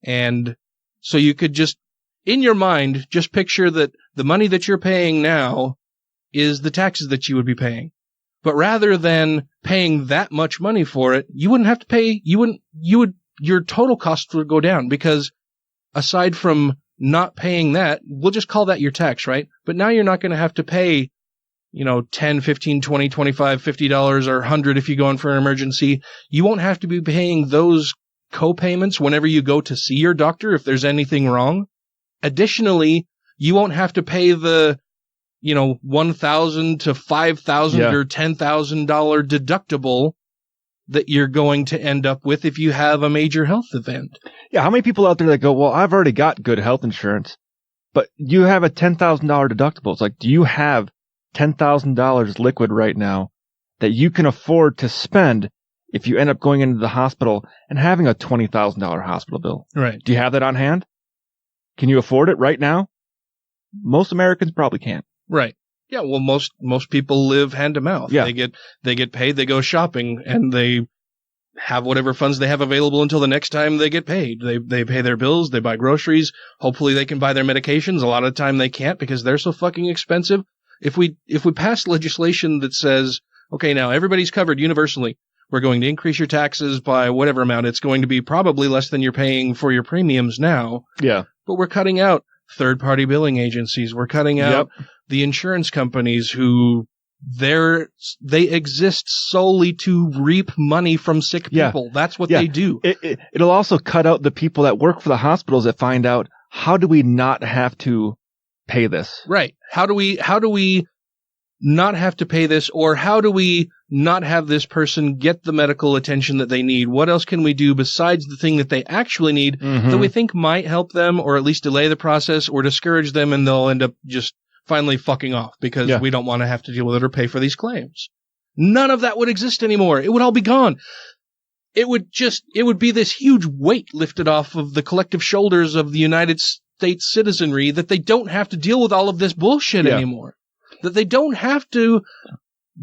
And so you could just, in your mind, just picture that the money that you're paying now is the taxes that you would be paying. But rather than paying that much money for it, you wouldn't have to pay, your total costs would go down, because aside from not paying that, we'll just call that your tax, right? But now you're not going to have to pay, $10, $15, $20, $25, $50 or $100 if you go in for an emergency. You won't have to be paying those co-payments whenever you go to see your doctor if there's anything wrong. Additionally, you won't have to pay the $1,000 to $5,000 or $10,000 deductible that you're going to end up with if you have a major health event. Yeah, how many people out there that go, well, I've already got good health insurance, but you have a $10,000 deductible. It's like, do you have $10,000 liquid right now that you can afford to spend if you end up going into the hospital and having a $20,000 hospital bill? Right. Do you have that on hand? Can you afford it right now? Most Americans probably can't. Right. Yeah, well, most people live hand to mouth. Yeah. They get paid, they go shopping, and they have whatever funds they have available until the next time they get paid. They pay their bills, they buy groceries. Hopefully they can buy their medications. A lot of the time they can't because they're so fucking expensive. If we pass legislation that says, okay, now everybody's covered universally, we're going to increase your taxes by whatever amount. It's going to be probably less than you're paying for your premiums now. Yeah. But we're cutting out third-party billing agencies. We're cutting out the insurance companies who they exist solely to reap money from sick people. Yeah. That's what they do. It'll also cut out the people that work for the hospitals that find out, how do we not have to pay this? Right. How do we not have to pay this, or how do we not have this person get the medical attention that they need? What else can we do besides the thing that they actually need that we think might help them, or at least delay the process or discourage them, and they'll end up just finally fucking off because we don't want to have to deal with it or pay for these claims? None of that would exist anymore. It would all be gone. It would be this huge weight lifted off of the collective shoulders of the United States citizenry, that they don't have to deal with all of this bullshit anymore. That they don't have to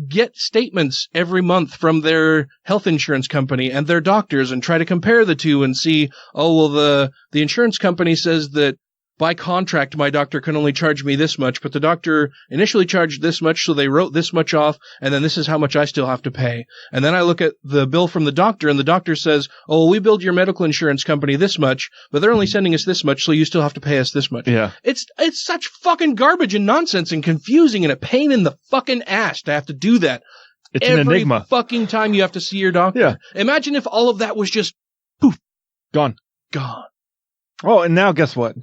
get statements every month from their health insurance company and their doctors and try to compare the two and see, oh, well, the insurance company says that by contract, my doctor can only charge me this much, but the doctor initially charged this much, so they wrote this much off, and then this is how much I still have to pay. And then I look at the bill from the doctor, and the doctor says, oh, we billed your medical insurance company this much, but they're only sending us this much, so you still have to pay us this much. Yeah. It's such fucking garbage and nonsense and confusing and a pain in the fucking ass to have to do that. It's an enigma. Every fucking time you have to see your doctor. Yeah. Imagine if all of that was just poof. Gone. Oh, and now guess what?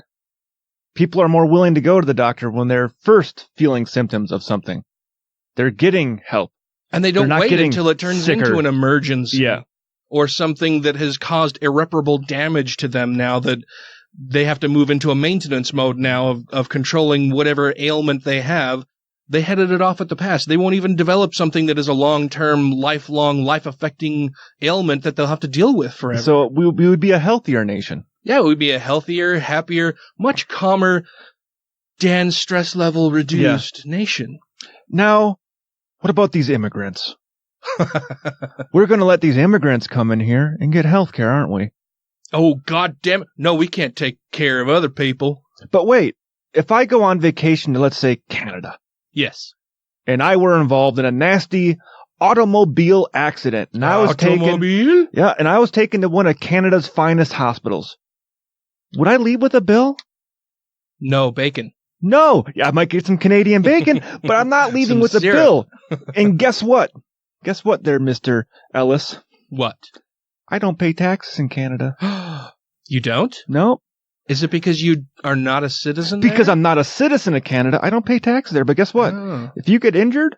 People are more willing to go to the doctor when they're first feeling symptoms of something. They're getting help. And they don't wait until it turns into an emergency. Yeah. Or something that has caused irreparable damage to them now that they have to move into a maintenance mode now of controlling whatever ailment they have. They headed it off at the pass. They won't even develop something that is a long-term, lifelong, life-affecting ailment that they'll have to deal with forever. So we would be a healthier nation. Yeah, it would be a healthier, happier, much calmer, stress level reduced nation. Now, what about these immigrants? We're going to let these immigrants come in here and get health care, aren't we? Oh, God damn it. No, we can't take care of other people. But wait, if I go on vacation to, let's say, Canada. Yes. And I were involved in a nasty automobile accident. And I was taken to one of Canada's finest hospitals. Would I leave with a bill? No, bacon. No. Yeah, I might get some Canadian bacon, but I'm not leaving with a bill. And guess what? Guess what there, Mr. Ellis? What? I don't pay taxes in Canada. You don't? No. Is it because you are not a citizen Because there? I'm not a citizen of Canada. I don't pay taxes there. But guess what? Oh. If you get injured,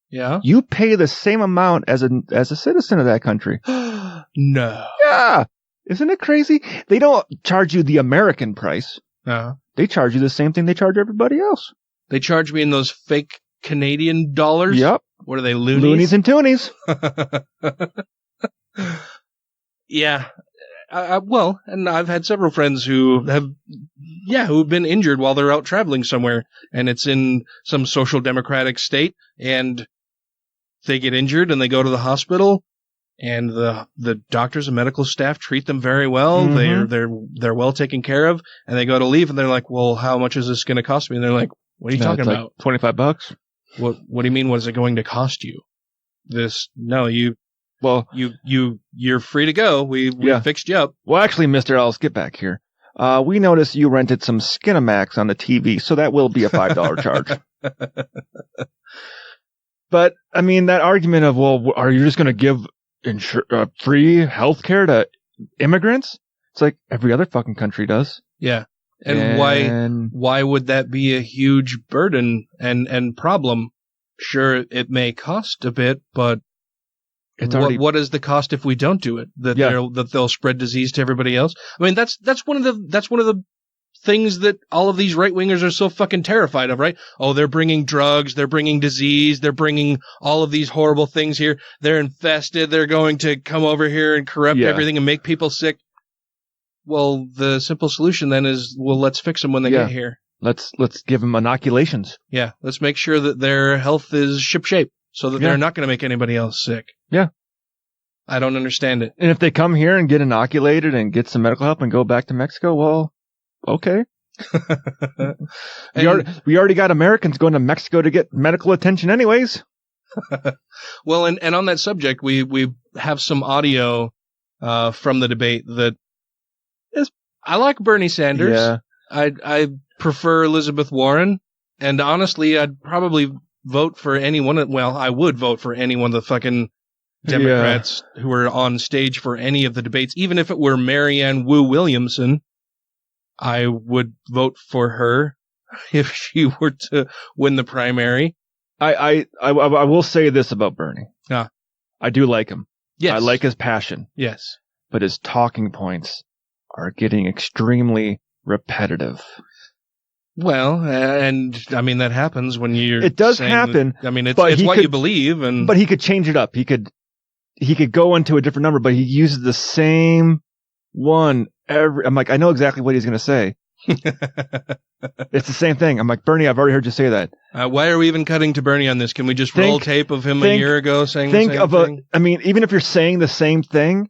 you pay the same amount as a citizen of that country. No. Yeah. Isn't it crazy? They don't charge you the American price. They charge you the same thing they charge everybody else. They charge me in those fake Canadian dollars? Yep. What are they, loonies? Loonies and toonies. Yeah. Well, and I've had several friends who've been injured while they're out traveling somewhere, and it's in some social democratic state, and they get injured and they go to the hospital, and the doctors and medical staff treat them very well. Mm-hmm. They're well taken care of, and they go to leave, and they're like, "Well, how much is this going to cost me?" And they're like, "What are you talking about? $25. What do you mean? What is it going to cost you?" you're free to go. We fixed you up. Well, actually, Mr. Ellis, get back here. We noticed you rented some Skinamax on the TV, so that will be a $5 charge. But, I mean, that argument of, well, are you just going to give free health care to immigrants? It's like every other fucking country does. Yeah. And why would that be a huge burden and problem? Sure, it may cost a bit, but what is the cost if we don't do it? That they'll spread disease to everybody else. I mean, that's one of the things that all of these right wingers are so fucking terrified of, right? Oh, they're bringing drugs, they're bringing disease, they're bringing all of these horrible things here. They're infested. They're going to come over here and corrupt everything and make people sick. Well, the simple solution then is, well, let's fix them when they get here. Let's give them inoculations. Yeah, let's make sure that their health is shipshape so that they're not going to make anybody else sick. Yeah. I don't understand it. And if they come here and get inoculated and get some medical help and go back to Mexico, well, okay. We already got Americans going to Mexico to get medical attention anyways. Well, and on that subject, we have some audio from the debate that is, I like Bernie Sanders. Yeah. I prefer Elizabeth Warren, and honestly, I'd probably vote for anyone. Well, I would vote for any one of the fucking Democrats who were on stage for any of the debates, even if it were Marianne Wu Williamson. I would vote for her if she were to win the primary. I will say this about Bernie. Ah. I do like him. Yes. I like his passion. Yes. But his talking points are getting extremely repetitive. Well, and I mean, that happens when you're. It does happen. I mean, it's what you believe, but he could change it up. He could go into a different number, but he uses the same one I'm like, I know exactly what he's going to say. It's the same thing. I'm like, Bernie, I've already heard you say that. Why are we even cutting to Bernie on this? Can we just roll tape of him a year ago saying the same thing? I mean, even if you're saying the same thing,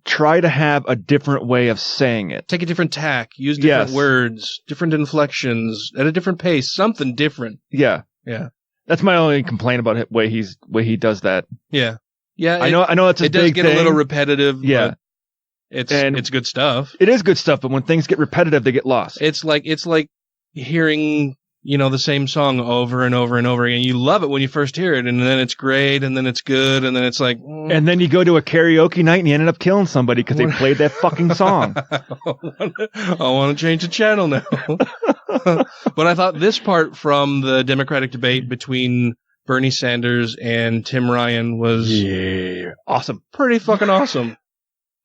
try to have a different way of saying it. Take a different tack. Use different words, different inflections, at a different pace, something different. Yeah. Yeah. That's my only complaint about the way he does that. Yeah. Yeah. I know it's a big thing. It does get a little repetitive. Yeah. But it's good stuff. It is good stuff, but when things get repetitive, they get lost. It's like hearing, the same song over and over and over again. You love it when you first hear it, and then it's great, and then it's good, and then it's like... And then you go to a karaoke night, and you ended up killing somebody because they played that fucking song. I want to change the channel now. But I thought this part from the Democratic debate between Bernie Sanders and Tim Ryan was... awesome. Pretty fucking awesome.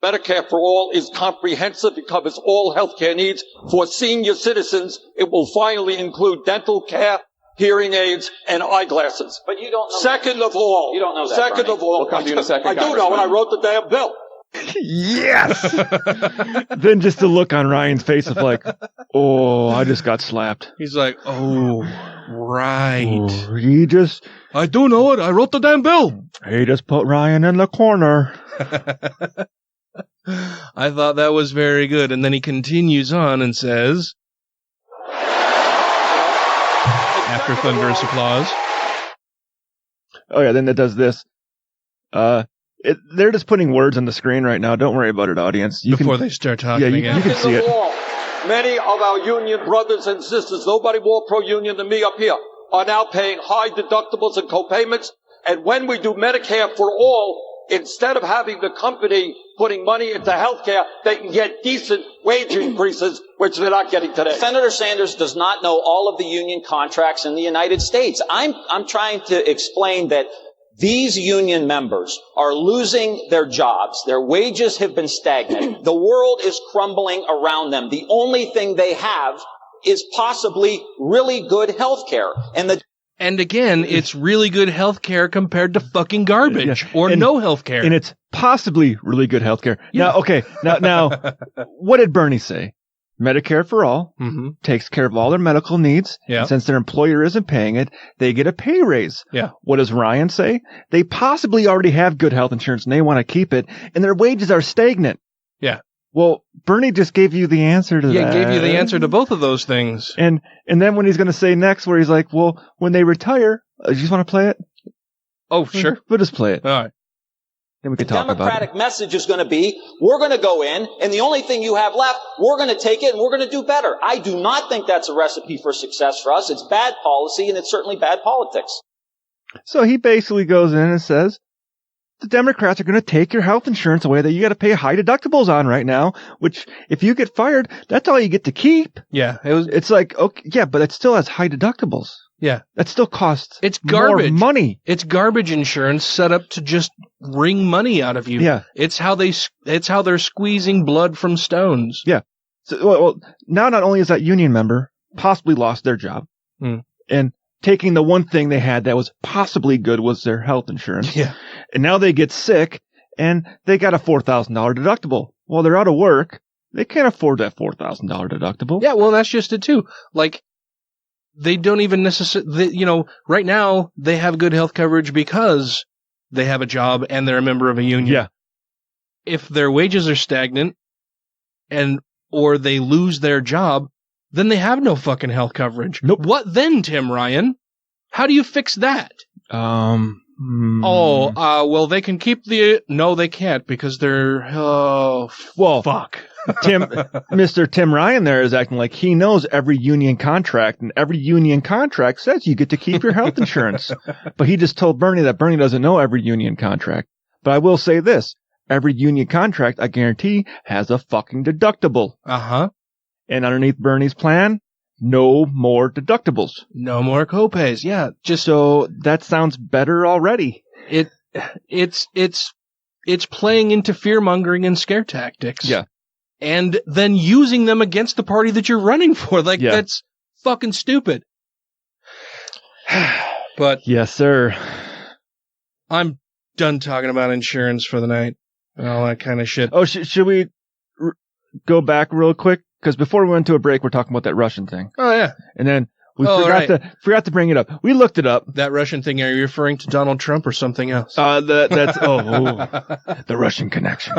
Medicare for All is comprehensive. It covers all healthcare needs. For senior citizens, it will finally include dental care, hearing aids, and eyeglasses. But you don't know. Second of all. You don't know that, Second Bernie. of all. We'll come to you in a second, I do know, and I wrote the damn bill. Yes! Then just the look on Ryan's face of like, oh, I just got slapped. He's like, oh, right. Oh, I do know it. I wrote the damn bill. He just put Ryan in the corner. I thought that was very good. And then he continues on and says, after thunderous applause. Oh, yeah, then it does this. They're just putting words on the screen right now. Don't worry about it, audience. Before they start talking again. You can see it. Many of our union brothers and sisters, nobody more pro-union than me up here, are now paying high deductibles and co-payments. And when we do Medicare for All, instead of having the company putting money into healthcare, they can get decent wage increases, which they're not getting today. Senator Sanders does not know all of the union contracts in the United States. I'm trying to explain that these union members are losing their jobs. Their wages have been stagnant. The world is crumbling around them. The only thing they have is possibly really good health care. And again, it's really good health care compared to fucking garbage or no health care. And it's possibly really good health care. Yeah. Now, what did Bernie say? Medicare for All takes care of all their medical needs. Yeah. Since their employer isn't paying it, they get a pay raise. Yeah. What does Ryan say? They possibly already have good health insurance and they want to keep it, and their wages are stagnant. Yeah. Well, Bernie just gave you the answer to that. Yeah, gave you the answer to both of those things. And then when he's going to say next, where he's like, well, when they retire, you just want to play it? Oh, sure. We'll just play it. All right. Then we can The talk about it. Democratic message is going to be, we're going to go in, and the only thing you have left, we're going to take it, and we're going to do better. I do not think that's a recipe for success for us. It's bad policy, and it's certainly bad politics. So he basically goes in and says, the Democrats are going to take your health insurance away that you got to pay high deductibles on right now, which if you get fired, that's all you get to keep. Yeah. It's like, okay, yeah, but it still has high deductibles. Yeah. That still costs It's garbage. more money. It's garbage insurance set up to just wring money out of you. Yeah. It's how they're squeezing blood from stones. Yeah. So, well, now not only is that union member possibly lost their job, and taking the one thing they had that was possibly good was their health insurance. Yeah. And now they get sick, and they got a $4,000 deductible. Well, they're out of work. They can't afford that $4,000 deductible. Yeah, well, that's just it, too. Like, they don't even necessarily, right now, they have good health coverage because they have a job and they're a member of a union. Yeah. If their wages are stagnant or they lose their job, then they have no fucking health coverage. Nope. What then, Tim Ryan? How do you fix that? Well, they can keep no, they can't because they're, fuck. Mr. Tim Ryan there is acting like he knows every union contract, and every union contract says you get to keep your health insurance. But he just told Bernie that Bernie doesn't know every union contract. But I will say this, every union contract, I guarantee, has a fucking deductible. Uh-huh. And underneath Bernie's plan, no more deductibles. No more copays. Yeah. Just so that sounds better already. It's playing into fear-mongering and scare tactics. Yeah. And then using them against the party that you're running for. Like, that's fucking stupid. But yes, sir. I'm done talking about insurance for the night and all that kind of shit. Oh, should we go back real quick? Because before we went to a break, we're talking about that Russian thing. Oh, yeah. And then we forgot to bring it up. We looked it up. That Russian thing, are you referring to Donald Trump or something else? That's the Russian connection.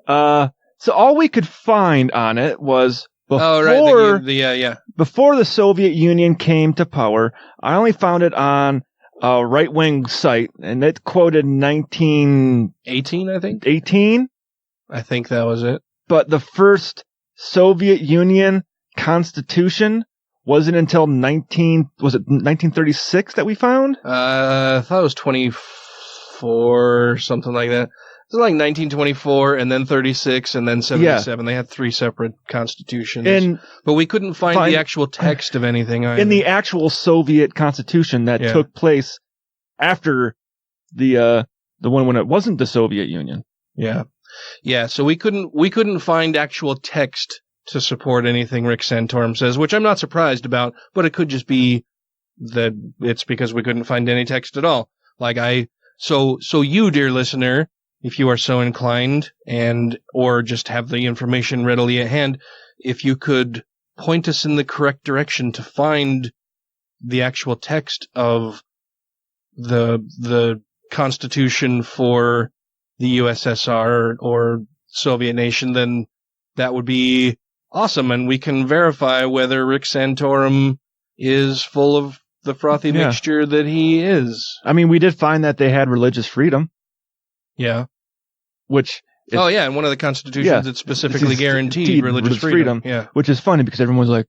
So all we could find on it was before before the Soviet Union came to power. I only found it on a right-wing site, and it quoted 1918, I think. 18? I think that was it. But the first Soviet Union Constitution wasn't until 1936 that we found? I thought it was 24, something like that. It was like 1924 and then 36 and then 77. Yeah. They had 3 separate constitutions. But we couldn't find the actual text of anything either. In the actual Soviet Constitution that took place after the one when it wasn't the Soviet Union. Yeah. Yeah, so we couldn't find actual text to support anything Rick Santorum says, which I'm not surprised about, but it could just be that it's because we couldn't find any text at all. So you, dear listener, if you are so inclined or just have the information readily at hand, if you could point us in the correct direction to find the actual text of the Constitution for the USSR or Soviet nation, then that would be awesome, and we can verify whether Rick Santorum is full of the frothy mixture that he is. I mean, we did find that they had religious freedom. Yeah. Which... in one of the constitutions it's specifically guaranteed religious freedom. Yeah. Which is funny because everyone's like,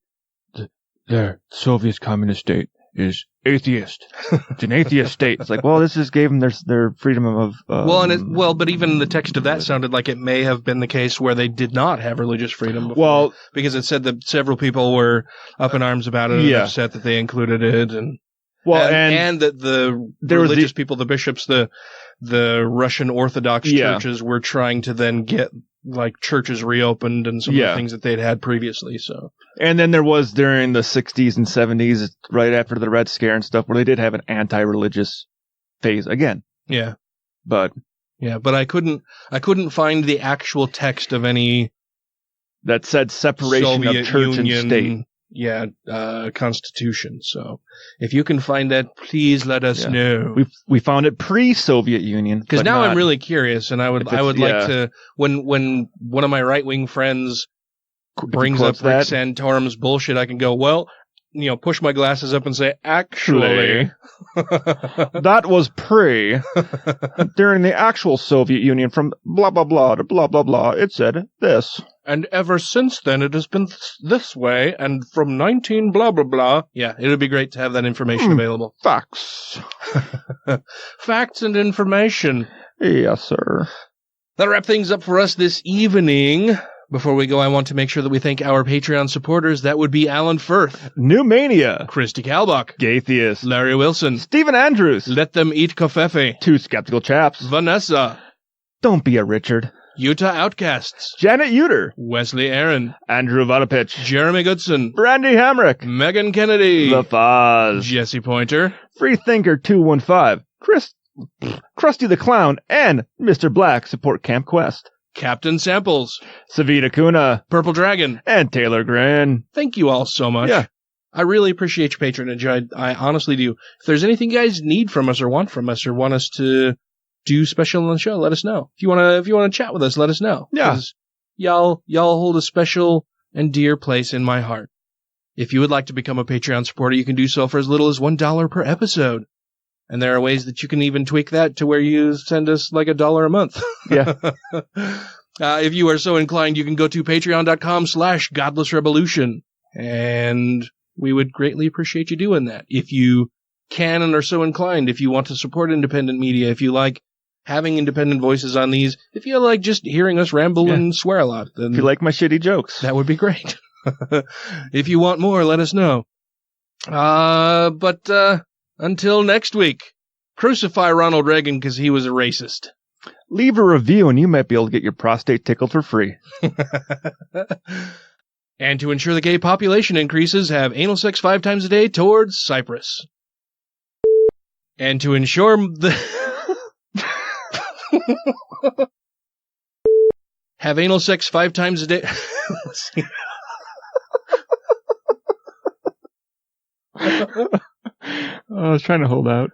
the Soviet communist state is atheist. It's an atheist state. It's like, well, this just gave them their freedom of... but even the text of that sounded like it may have been the case where they did not have religious freedom before. Well... Because it said that several people were up in arms about it and upset that they included it. And that the religious people, the bishops, the Russian Orthodox churches were trying to then get like churches reopened and some of the things that they'd had previously. So, and then there was during the 60s and 70s, right after the Red Scare and stuff, where they did have an anti-religious phase again. Yeah, but I couldn't find the actual text of any that said separation Soviet of church Union, and state. Constitution. So if you can find that, please let us know. We found it pre-Soviet Union. Because now I'm really curious, and I would like to, when one of my right-wing friends brings up Rick Santorum's bullshit, I can go, well, push my glasses up and say, actually. That was during the actual Soviet Union from blah, blah, blah to blah, blah, blah. It said this. And ever since then, it has been this way, and from 19 blah, blah, blah. Yeah, it would be great to have that information available. Facts. Facts and information. Yes, sir. That'll wrap things up for us this evening. Before we go, I want to make sure that we thank our Patreon supporters. That would be Alan Firth, New Mania, Christy Kalbach, Gatheus, Larry Wilson, Stephen Andrews, Let Them Eat Kofefe, Two Skeptical Chaps, Vanessa, Don't Be a Richard, Utah Outcasts, Janet Uter, Wesley Aaron, Andrew Vodopich, Jeremy Goodson, Brandy Hamrick, Megan Kennedy, The Foz, Jesse Pointer, Freethinker 215, Krusty the Clown, and Mr. Black support Camp Quest. Captain Samples, Savita Kuna, Purple Dragon, and Taylor Grin. Thank you all so much. Yeah. I really appreciate your patronage. I honestly do. If there's anything you guys need from us or want from us or want us to do special on the show, let us know. If you wanna chat with us, let us know. Yeah. Y'all hold a special and dear place in my heart. If you would like to become a Patreon supporter, you can do so for as little as $1 per episode. And there are ways that you can even tweak that to where you send us like $1 a month. Yeah. If you are so inclined, you can go to patreon.com/GodlessRebelution. And we would greatly appreciate you doing that. If you can and are so inclined, if you want to support independent media, if you like having independent voices on these, if you like just hearing us ramble and swear a lot, then if you like my shitty jokes, that would be great. If you want more, let us know. But until next week, crucify Ronald Reagan because he was a racist. Leave a review and you might be able to get your prostate tickled for free. And to ensure the gay population increases, have anal sex 5 times a day towards Cyprus. And to ensure have anal sex 5 times a day. Let's see. I was trying to hold out.